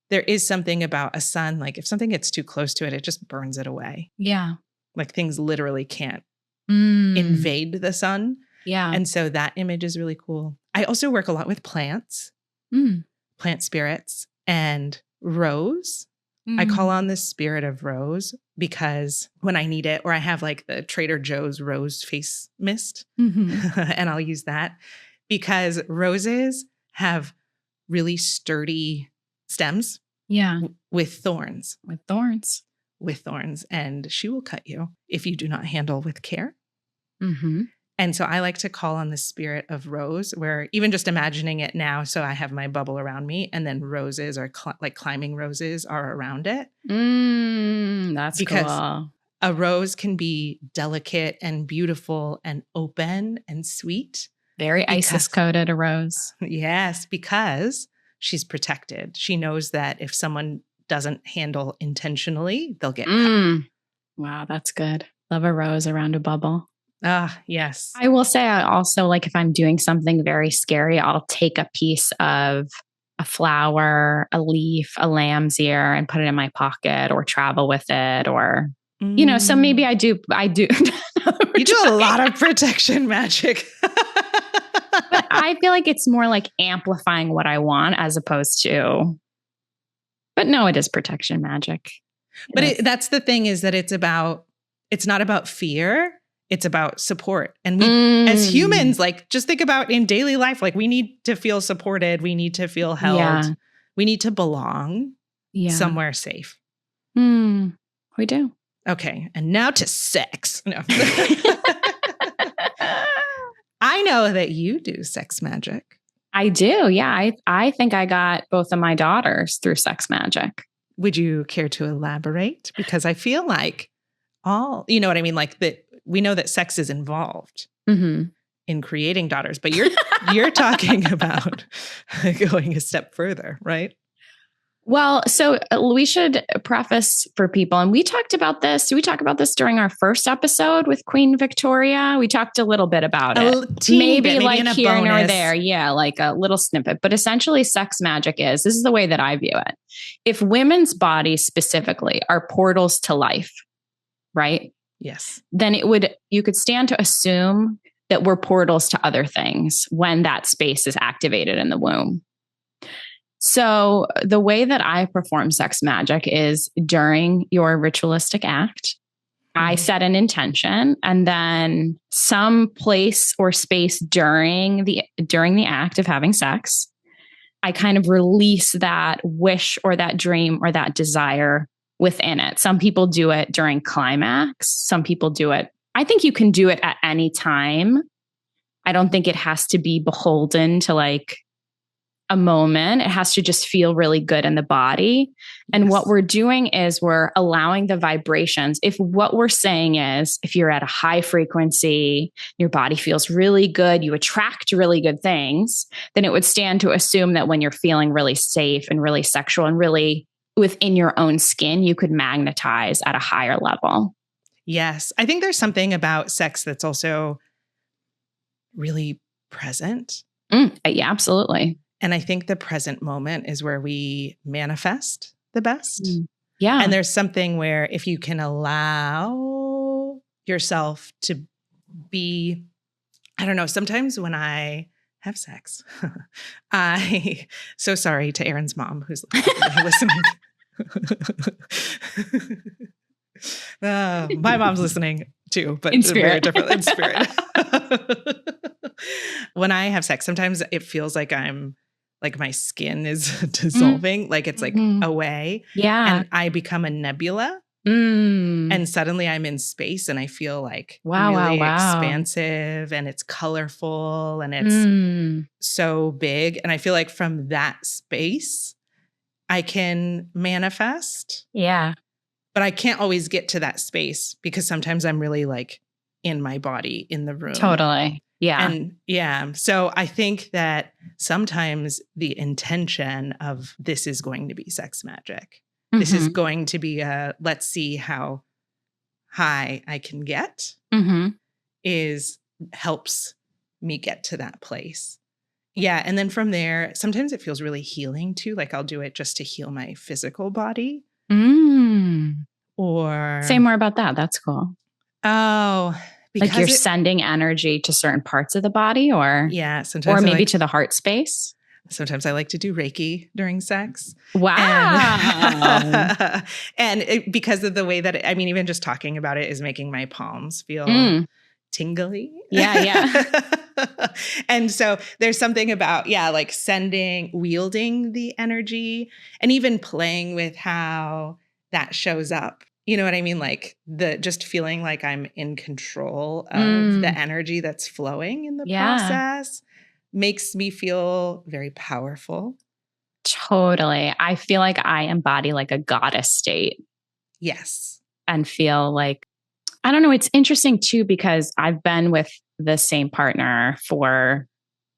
there is something about a sun, like if something gets too close to it, it just burns it away. Yeah. Like things literally can't invade the sun. Yeah. And so that image is really cool. I also work a lot with plants, plant spirits, and rose. I call on the spirit of rose because when I need it, or I have like the Trader Joe's rose face mist, and I'll use that because roses have really sturdy stems. Yeah. With thorns. With thorns. And she will cut you if you do not handle with care. And so I like to call on the spirit of rose, where even just imagining it now, so I have my bubble around me, and then roses are like climbing roses are around it. That's because cool. A rose can be delicate and beautiful and open and sweet. Very Isis-coded, a rose. Yes, because she's protected. She knows that if someone doesn't handle intentionally, they'll get cut. Wow, that's good. Love a rose around a bubble. Ah, yes. I will say I also, like, if I'm doing something very scary, I'll take a piece of a flower, a leaf, a lamb's ear, and put it in my pocket or travel with it, or, you know, so maybe I do. You do a lot of protection magic. But I feel like it's more like amplifying what I want as opposed to, but no, it is protection magic. But that's the thing, is that it's not about fear. It's about support. And we, as humans, like, just think about in daily life, like, we need to feel supported. We need to feel held. Yeah. We need to belong somewhere safe. We do. Okay. And now to sex. No. I know that you do sex magic. I do. Yeah. I think I got both of my daughters through sex magic. Would you care to elaborate? Because I feel like you know what I mean? Like that we know that sex is involved in creating daughters, but you're talking about going a step further, right? Well, so we should preface for people, and we talked about this. Did we talk about this during our first episode with Queen Victoria? We talked a little bit about it. Maybe like here or there. Yeah, like a little snippet. But essentially, sex magic this is the way that I view it. If women's bodies specifically are portals to life, right? Yes. Then you could stand to assume that we're portals to other things when that space is activated in the womb. So the way that I perform sex magic is during your ritualistic act, I set an intention, and then some place or space during the act of having sex, I kind of release that wish or that dream or that desire within it. Some people do it during climax. Some people do it. I think you can do it at any time. I don't think it has to be beholden to like a moment. It has to just feel really good in the body. And what we're doing is we're allowing the vibrations. If what we're saying is, if you're at a high frequency, your body feels really good, you attract really good things, then it would stand to assume that when you're feeling really safe and really sexual and really within your own skin, you could magnetize at a higher level. Yes. I think there's something about sex that's also really present. Yeah, absolutely. And I think the present moment is where we manifest the best. Yeah. And there's something where if you can allow yourself to be, I don't know, sometimes when I have sex, so sorry to Erin's mom who's listening. My mom's listening too, but in spirit. Very different in spirit. When I have sex, sometimes it feels like my skin is dissolving, like it's like away. Yeah. And I become a nebula. And suddenly I'm in space and I feel like really expansive, and it's colorful and it's so big. And I feel like from that space, I can manifest. Yeah. But I can't always get to that space because sometimes I'm really like in my body in the room. Totally. Yeah. And yeah. So I think that sometimes the intention of this is going to be sex magic. This is going to be let's see how high I can get helps me get to that place. Yeah. And then from there, sometimes it feels really healing too. Like I'll do it just to heal my physical body. Or say more about that. That's cool. Oh, like you're sending energy to certain parts of the body, or sometimes, or maybe to the heart space. Sometimes I like to do Reiki during sex. Wow. And because of the way that, even just talking about it is making my palms feel tingly. Yeah. And so there's something about, like wielding the energy and even playing with how that shows up. You know what I mean? Like just feeling like I'm in control of the energy that's flowing in the process makes me feel very powerful. Totally. I feel like I embody like a goddess state. Yes. And feel like, I don't know, it's interesting too, because I've been with the same partner for,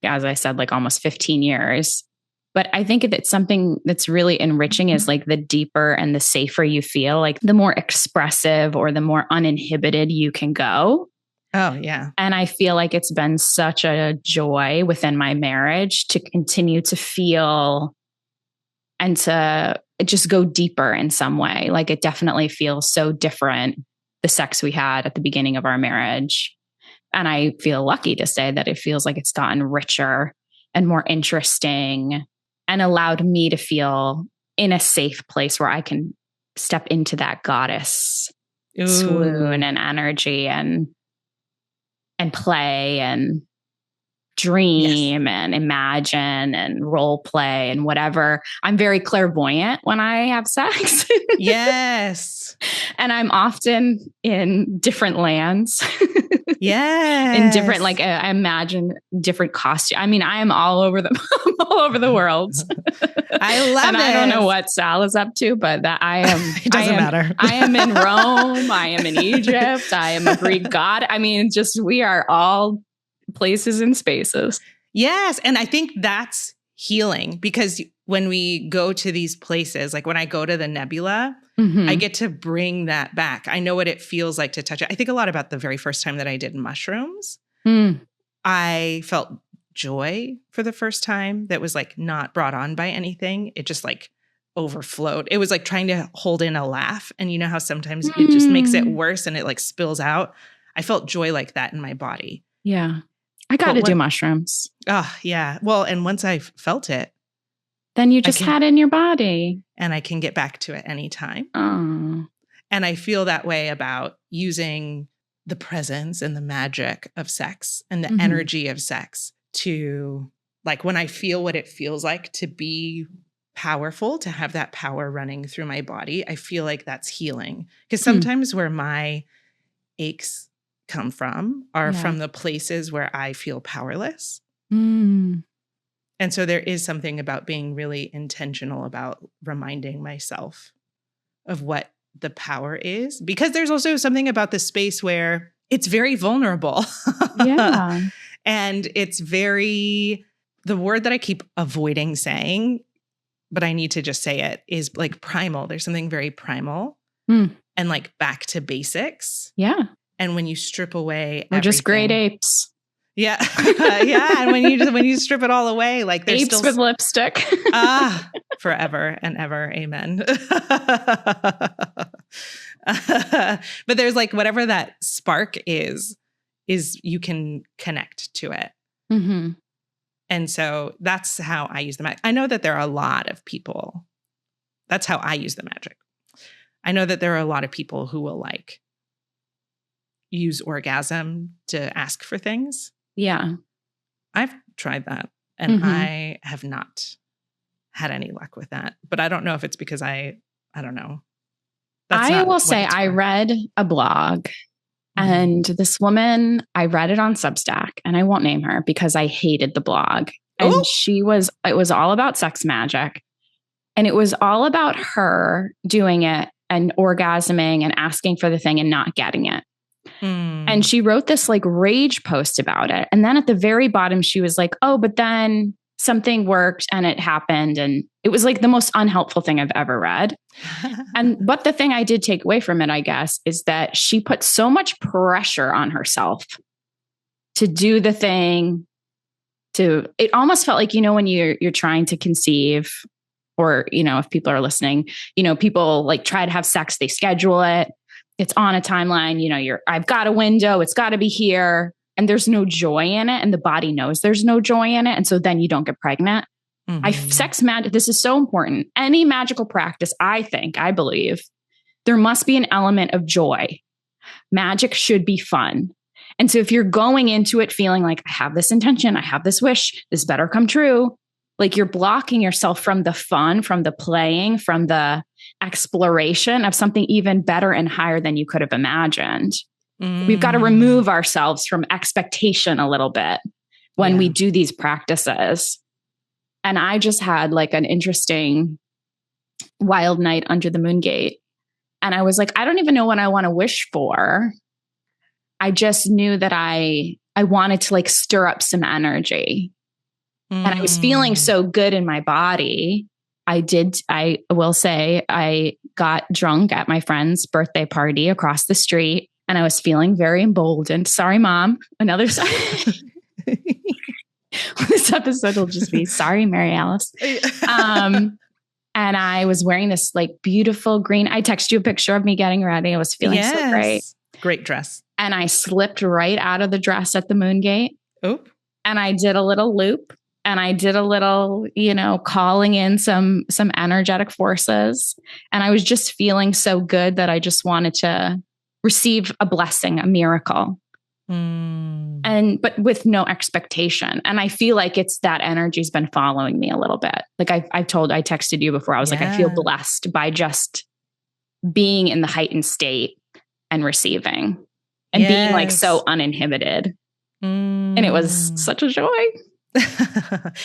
as I said, like almost 15 years. But I think it's something that's really enriching is like the deeper and the safer you feel, like the more expressive or the more uninhibited you can go. Oh, yeah. And I feel like it's been such a joy within my marriage to continue to feel and to just go deeper in some way. Like it definitely feels so different, the sex we had at the beginning of our marriage. And I feel lucky to say that it feels like it's gotten richer and more interesting and allowed me to feel in a safe place where I can step into that goddess swoon and energy and play. And dream and imagine and role play and whatever. I'm very clairvoyant when I have sex. Yes. And I'm often in different lands. Yes. In different, like I imagine different costumes. I mean, I am all over the world. I love and it. I don't know what Sal is up to, but that I am. It doesn't matter. I am in Rome. I am in Egypt. I am a Greek god. I mean, we are all places and spaces. Yes. And I think that's healing, because when we go to these places, like when I go to the nebula, I get to bring that back. I know what it feels like to touch it. I think a lot about the very first time that I did mushrooms. I felt joy for the first time that was like not brought on by anything. It just like overflowed. It was like trying to hold in a laugh. And you know how sometimes it just makes it worse and it like spills out. I felt joy like that in my body. Yeah. I got to do mushrooms. Oh, yeah. Well, and once I felt it, then you just had it in your body. And I can get back to it anytime. Oh. And I feel that way about using the presence and the magic of sex and the energy of sex to, like, when I feel what it feels like to be powerful, to have that power running through my body, I feel like that's healing. Because sometimes where my aches come from are from the places where I feel powerless. And so there is something about being really intentional about reminding myself of what the power is, because there's also something about the space where it's very vulnerable. Yeah. And it's very, the word that I keep avoiding saying, but I need to just say it, is like primal. There's something very primal and like back to basics. Yeah. And when you strip away We're just great apes. Yeah. Yeah. And when you strip it all away, like there's apes with lipstick. Forever and ever. Amen. But there's like whatever that spark is you can connect to it. And so that's how I use the magic. I know that there are a lot of people. That's how I use the magic. I know that there are a lot of people who will like use orgasm to ask for things. Yeah. I've tried that and I have not had any luck with that. But I don't know if it's because I don't know. I will say I read a blog and this woman, I read it on Substack, and I won't name her because I hated the blog. And it was all about sex magic. And it was all about her doing it and orgasming and asking for the thing and not getting it. And she wrote this like rage post about it. And then at the very bottom, she was like, oh, but then something worked and it happened. And it was like the most unhelpful thing I've ever read. But the thing I did take away from it, I guess, is that she put so much pressure on herself to do the thing. It almost felt like, when you're trying to conceive, or, if people are listening, people like try to have sex, they schedule it. It's on a timeline, I've got a window, it's got to be here, and there's no joy in it. And the body knows there's no joy in it. And so then you don't get pregnant. Sex magic, this is so important. Any magical practice, I believe there must be an element of joy. Magic should be fun. And so if you're going into it feeling like I have this intention, I have this wish, this better come true, like you're blocking yourself from the fun, from the playing, from the exploration of something even better and higher than you could have imagined. We've got to remove ourselves from expectation a little bit when we do these practices. And I just had like an interesting wild night under the moon gate. And I was like, I don't even know what I want to wish for. I just knew that I wanted to like stir up some energy. And I was feeling so good in my body. I will say I got drunk at my friend's birthday party across the street, and I was feeling very emboldened. Sorry, Mom. Another side. This episode will just be sorry, Mary Alice. And I was wearing this like beautiful green. I texted you a picture of me getting ready. I was feeling so great. Great dress. And I slipped right out of the dress at the moon gate. Oop. And I did a little loop. And I did a little, calling in some energetic forces. And I was just feeling so good that I just wanted to receive a blessing, a miracle. But with no expectation. And I feel like it's that energy's been following me a little bit. Like I texted you before. I was like, I feel blessed by just being in the heightened state and receiving and being like so uninhibited. And it was such a joy.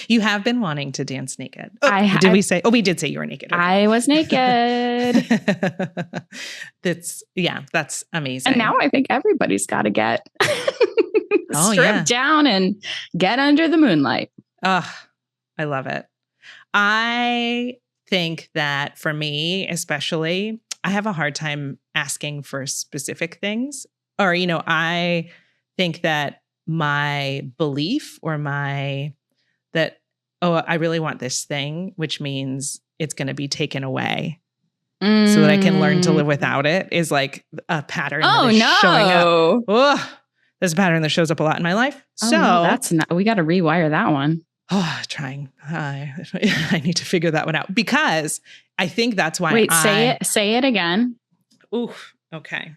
You have been wanting to dance naked. Did we say? Oh, we did say you were naked. Okay. I was naked. That's amazing. And now I think everybody's got to get stripped down and get under the moonlight. Oh, I love it. I think that for me, especially, I have a hard time asking for specific things. Or, I think that my belief or I really want this thing, which means it's going to be taken away so that I can learn to live without it, is like a pattern that is showing up. Oh, there's a pattern that shows up a lot in my life. We got to rewire that one. Oh, trying. I need to figure that one out because I think that's why. Wait, say it again. Ooh, okay.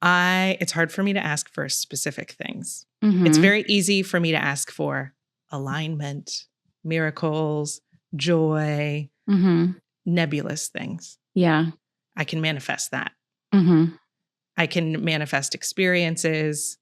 It's hard for me to ask for specific things. Mm-hmm. It's very easy for me to ask for alignment, miracles, joy, nebulous things. Yeah. I can manifest that. Mm-hmm. I can manifest experiences,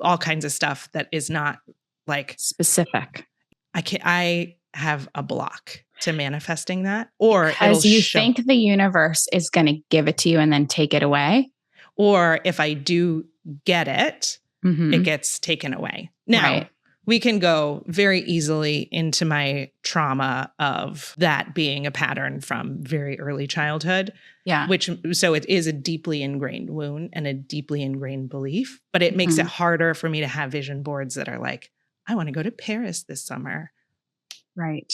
all kinds of stuff that is not like specific. I have a block to manifesting that, or because you think the universe is going to give it to you and then take it away. Or if I do get it, it gets taken away. Now, we can go very easily into my trauma of that being a pattern from very early childhood. Yeah. So it is a deeply ingrained wound and a deeply ingrained belief, but it makes it harder for me to have vision boards that are like, I want to go to Paris this summer. Right.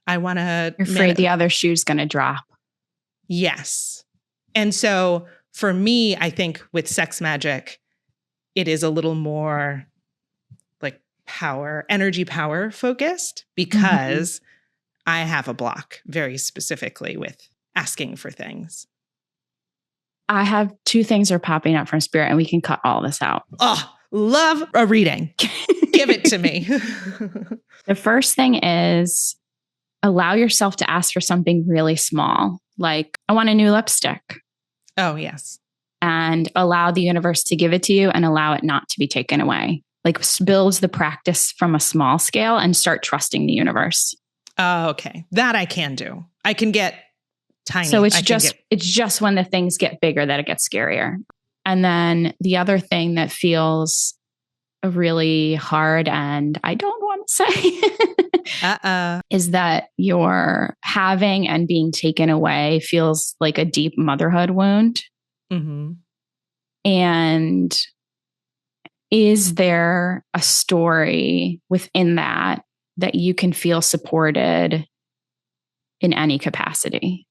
I want to. You're afraid the other shoe's going to drop. Yes. And so for me, I think with sex magic, it is a little more like energy power focused because I have a block very specifically with asking for things. I have 2 things are popping up from spirit and we can cut all this out. Oh, love a reading. Give it to me. The first thing is allow yourself to ask for something really small. Like, I want a new lipstick. Oh, yes. And allow the universe to give it to you and allow it not to be taken away. Like build the practice from a small scale and start trusting the universe. Oh, okay. That I can do. I can get tiny. So it's just when the things get bigger that it gets scarier. And then the other thing that feels really hard and I don't want to say is that your having and being taken away feels like a deep motherhood wound. Mm-hmm. And is there a story within that you can feel supported in any capacity?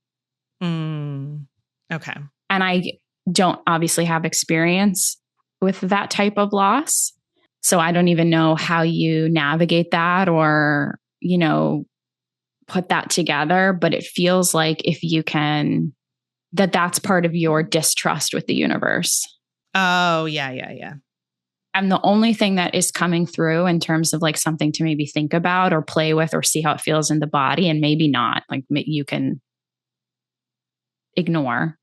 Okay. And I don't obviously have experience with that type of loss. So I don't even know how you navigate that or, put that together. But it feels like if you can, that's part of your distrust with the universe. Oh, yeah. And the only thing that is coming through in terms of like something to maybe think about or play with or see how it feels in the body and maybe not, like you can ignore,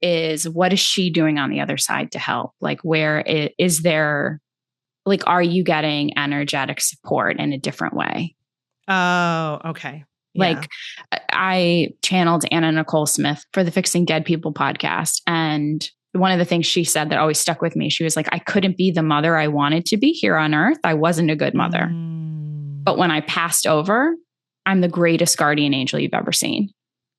is what is she doing on the other side to help? Like is there, like, are you getting energetic support in a different way? Oh, okay. Yeah. Like I channeled Anna Nicole Smith for the Fixing Dead People podcast. And one of the things she said that always stuck with me, she was like, I couldn't be the mother I wanted to be here on earth. I wasn't a good mother. But when I passed over, I'm the greatest guardian angel you've ever seen.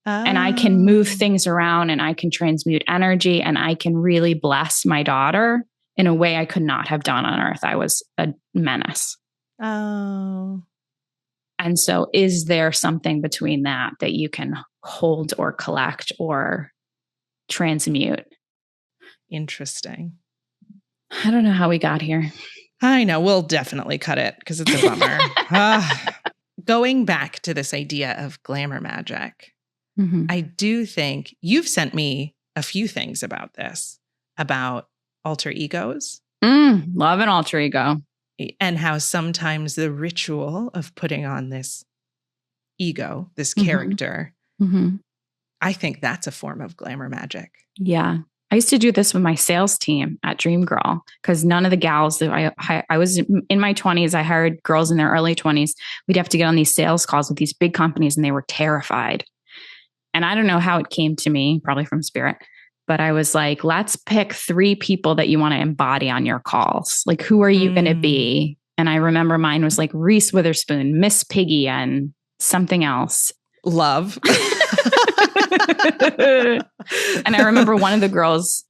And I can move things around and I can transmute energy and I can really bless my daughter in a way I could not have done on earth. I was a menace. Oh. And so is there something between that you can hold or collect or transmute? Interesting. I don't know how we got here. I know. We'll definitely cut it because it's a bummer. Going back to this idea of glamour magic, I do think you've sent me a few things about this, about alter egos. Love an alter ego. And how sometimes the ritual of putting on this ego, this character, I think that's a form of glamour magic. Yeah. I used to do this with my sales team at Dream Girl because none of the gals that I was in my 20s, I hired girls in their early 20s. We'd have to get on these sales calls with these big companies and they were terrified. And I don't know how it came to me, probably from spirit, but I was like, let's pick 3 people that you want to embody on your calls. Like, who are you going to be? And I remember mine was like Reese Witherspoon, Miss Piggy, and something else. Love. And I remember one of the girls,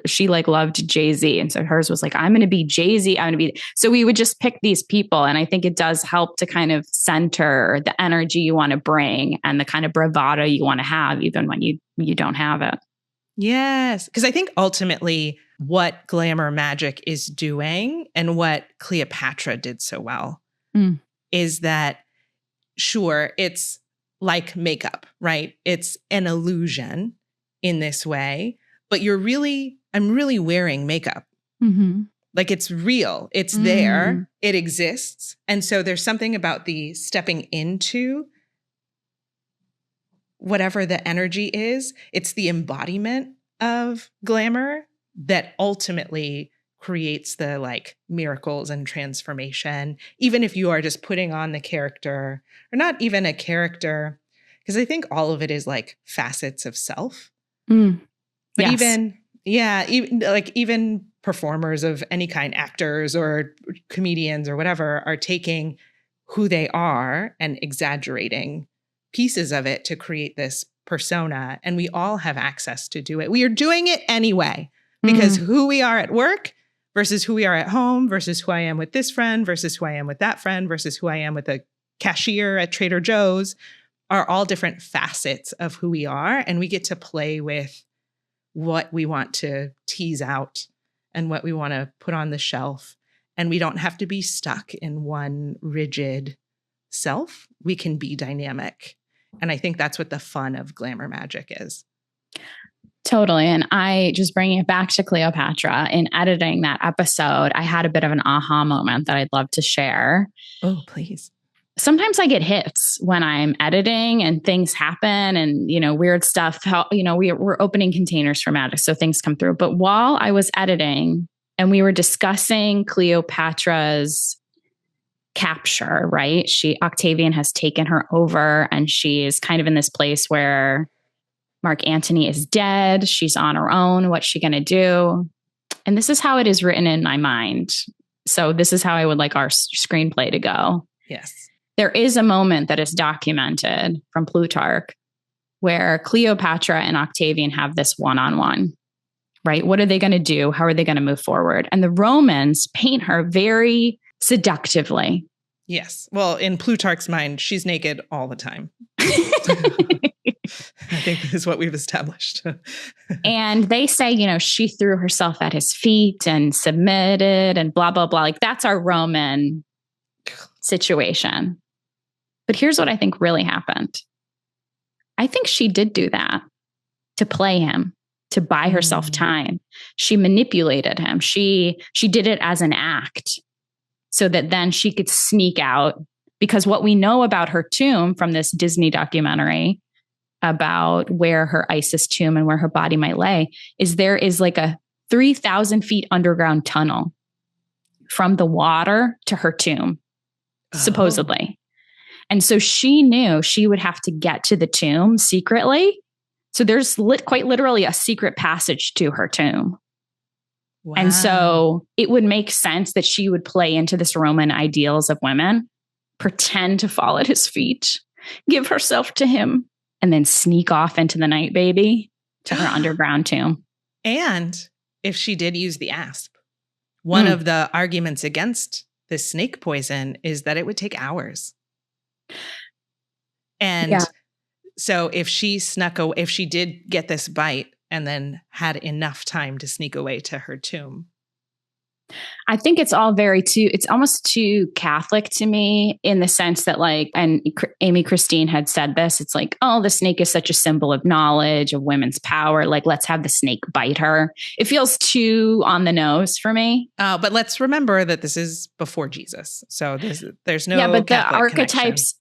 she like loved Jay-Z. And so hers was like, I'm going to be Jay-Z. I'm going to be. So we would just pick these people. And I think it does help to kind of center the energy you want to bring and the kind of bravado you want to have, even when you don't have it. Yes. Because I think ultimately what Glamour Magick is doing and what Cleopatra did so well is that, sure, it's like makeup, right? It's an illusion in this way, but I'm really wearing makeup. Like it's real. It's there. It exists. And so there's something about the stepping into whatever the energy is. It's the embodiment of glamour that ultimately creates the like miracles and transformation, even if you are just putting on the character or not even a character, because I think all of it is like facets of self. But even performers of any kind, actors or comedians or whatever, are taking who they are and exaggerating pieces of it to create this persona. And we all have access to do it. We are doing it anyway, because who we are at work versus who we are at home versus who I am with this friend versus who I am with that friend versus who I am with a cashier at Trader Joe's are all different facets of who we are. And we get to play with what we want to tease out and what we want to put on the shelf. And we don't have to be stuck in one rigid self. We can be dynamic. And I think that's what the fun of Glamour Magick is. Totally. And I just bringing it back to Cleopatra, in editing that episode, I had a bit of an aha moment that I'd love to share. Oh, please. Sometimes I get hits when I'm editing and things happen and, weird stuff. We're opening containers for magic, so things come through. But while I was editing and we were discussing Cleopatra's capture, right? Octavian has taken her over and she is kind of in this place where Mark Antony is dead. She's on her own. What's she going to do? And this is how it is written in my mind. So this is how I would like our screenplay to go. Yes. There is a moment that is documented from Plutarch where Cleopatra and Octavian have this one-on-one, right? What are they going to do? How are they going to move forward? And the Romans paint her very seductively. Yes. Well, in Plutarch's mind, she's naked all the time. I think this is what we've established. And they say, she threw herself at his feet and submitted and blah, blah, blah. Like that's our Roman situation. But here's what I think really happened. I think she did do that to play him, to buy herself time. She manipulated him. She did it as an act so that then she could sneak out. Because what we know about her tomb from this Disney documentary about where her Isis tomb and where her body might lay is there is like a 3,000 feet underground tunnel from the water to her tomb, supposedly. And so she knew she would have to get to the tomb secretly. So there's quite literally a secret passage to her tomb. Wow. And so it would make sense that she would play into this Roman ideals of women, pretend to fall at his feet, give herself to him, and then sneak off into the night, baby, to her underground tomb. And if she did use the asp, one of the arguments against the snake poison is that it would take hours. And so if she if she did get this bite and then had enough time to sneak away to her tomb, I think it's all it's almost too Catholic to me in the sense that and Amy Christine had said this, it's like, oh, the snake is such a symbol of knowledge, of women's power. Like, let's have the snake bite her. It feels too on the nose for me. But let's remember that this is before Jesus. So there's no but Catholic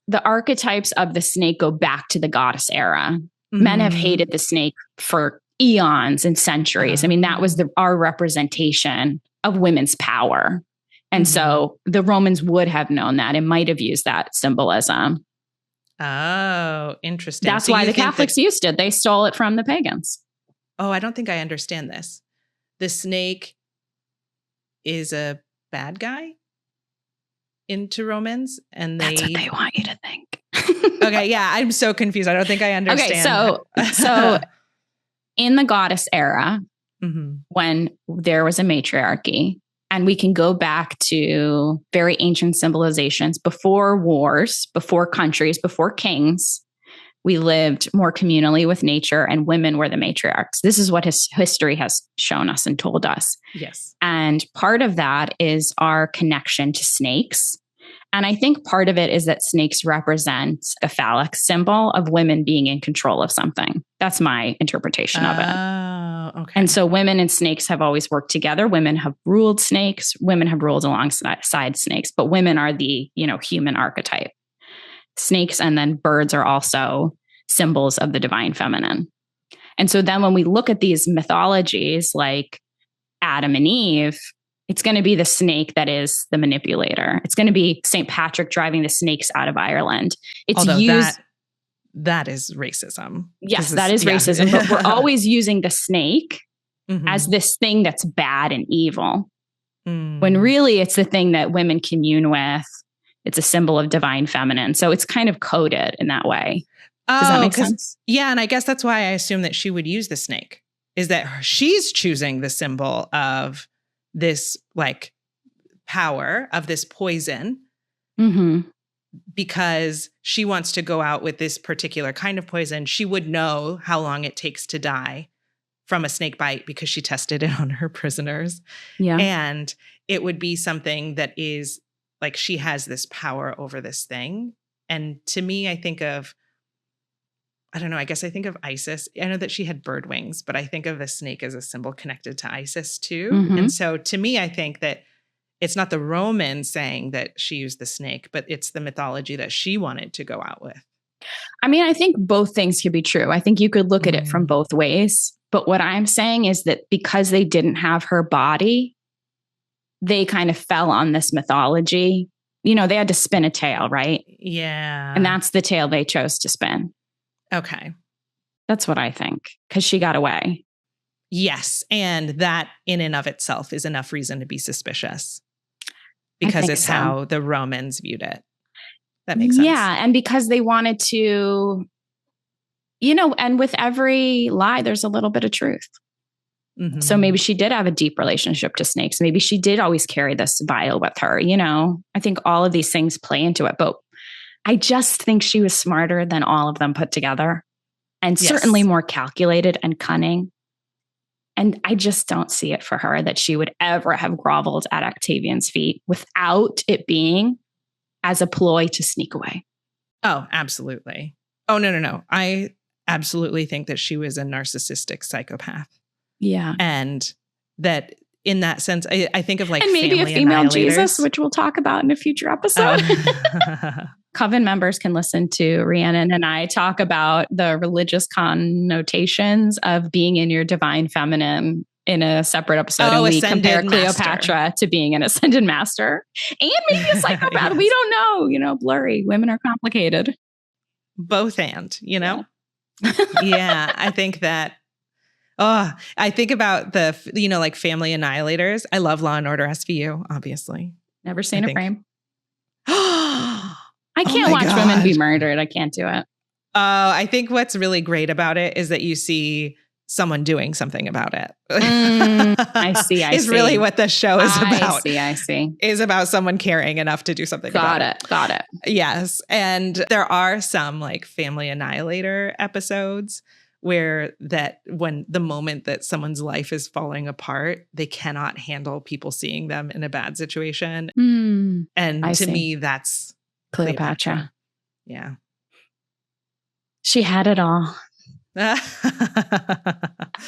the archetypes of the snake go back to the goddess era. Mm-hmm. Men have hated the snake for eons and centuries. I mean, that was our representation of women's power. And so the Romans would have known that and might have used that symbolism. Oh, interesting. That's why the Catholics used it. They stole it from the pagans. Oh, I don't think I understand this. The snake is a bad guy into Romans, and that's what they want you to think. Okay, yeah, I'm so confused. I don't think I understand. Okay, so in the goddess era, when there was a matriarchy, and we can go back to very ancient civilizations before wars, before countries, before kings, we lived more communally with nature, and women were the matriarchs. This is what history has shown us and told us. Yes. And part of that is our connection to snakes. And I think part of it is that snakes represent a phallic symbol of women being in control of something. That's my interpretation of it. Oh, okay. And so women and snakes have always worked together. Women have ruled snakes. Women have ruled alongside snakes, but women are the, human archetype. Snakes and then birds are also symbols of the divine feminine. And so then when we look at these mythologies like Adam and Eve, it's going to be the snake that is the manipulator. It's going to be St. Patrick driving the snakes out of Ireland. Although that is racism. Yes, that is racism. But we're always using the snake as this thing that's bad and evil. When really it's the thing that women commune with. It's a symbol of divine feminine. So it's kind of coded in that way. Does that make sense? Yeah. And I guess that's why I assume that she would use the snake, is that she's choosing the symbol of this power, of this poison, because she wants to go out with this particular kind of poison. She would know how long it takes to die from a snake bite because she tested it on her prisoners. Yeah. And it would be something that is she has this power over this thing. And to me, I think of Isis. I know that she had bird wings, but I think of the snake as a symbol connected to Isis too. And so to me, I think that it's not the Romans saying that she used the snake, but it's the mythology that she wanted to go out with. I mean, I think both things could be true. I think you could look at it from both ways. But what I'm saying is that because they didn't have her body, they kind of fell on this mythology. They had to spin a tale, right? Yeah. And that's the tale they chose to spin. Okay. That's what I think, because she got away. Yes. And that in and of itself is enough reason to be suspicious, because it's how the Romans viewed it. That makes sense. Yeah. And because they wanted to, and with every lie, there's a little bit of truth. So maybe she did have a deep relationship to snakes. Maybe she did always carry this vial with her. I think all of these things play into it. But I just think she was smarter than all of them put together, and certainly more calculated and cunning. And I just don't see it for her that she would ever have groveled at Octavian's feet without it being as a ploy to sneak away. Oh, absolutely. Oh, no. I absolutely think that she was a narcissistic psychopath. Yeah. And that in that sense, I think of and maybe a female Jesus, which we'll talk about in a future episode. Coven members can listen to Rhiannon and I talk about the religious connotations of being in your divine feminine in a separate episode. And we compare Cleopatra to being an ascended master and maybe a psychopath. Yes. We don't know, blurry. Women are complicated. Both and, Yeah, I think that. Oh, I think about the, family annihilators. I love Law and Order SVU, obviously. Never seen a frame. I can't watch women be murdered. I can't do it. I think what's really great about it is that you see someone doing something about it. I see. Is really what the show is about. I see. Is about someone caring enough to do something about it. Got it. Yes. And there are some family annihilator episodes where that when the moment that someone's life is falling apart, they cannot handle people seeing them in a bad situation. And to me, that's Cleopatra. Yeah. She had it all.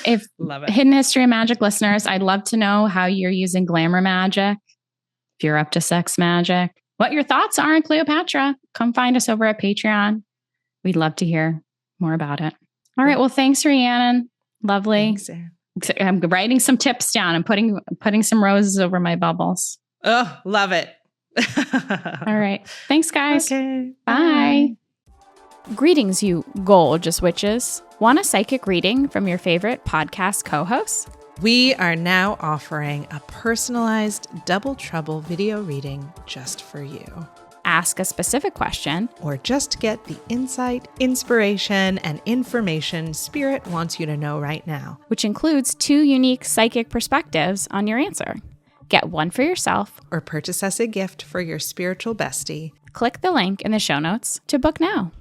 If Love it. Hidden History of Magic listeners, I'd love to know how you're using Glamour Magick. If you're up to sex magic, what your thoughts are on Cleopatra. Come find us over at Patreon. We'd love to hear more about it. All right. Well, thanks, Rhiannon. Lovely. Thanks, Erin. I'm writing some tips down and putting some roses over my bubbles. Oh, love it. All right. Thanks, guys. Okay. Bye. Greetings, you gorgeous witches. Want a psychic reading from your favorite podcast co-hosts? We are now offering a personalized Double Trouble video reading just for you. Ask a specific question, or just get the insight, inspiration, and information Spirit wants you to know right now. which includes 2 unique psychic perspectives on your answer. Get one for yourself, Or purchase us a gift for your spiritual bestie. click the link in the show notes to book now.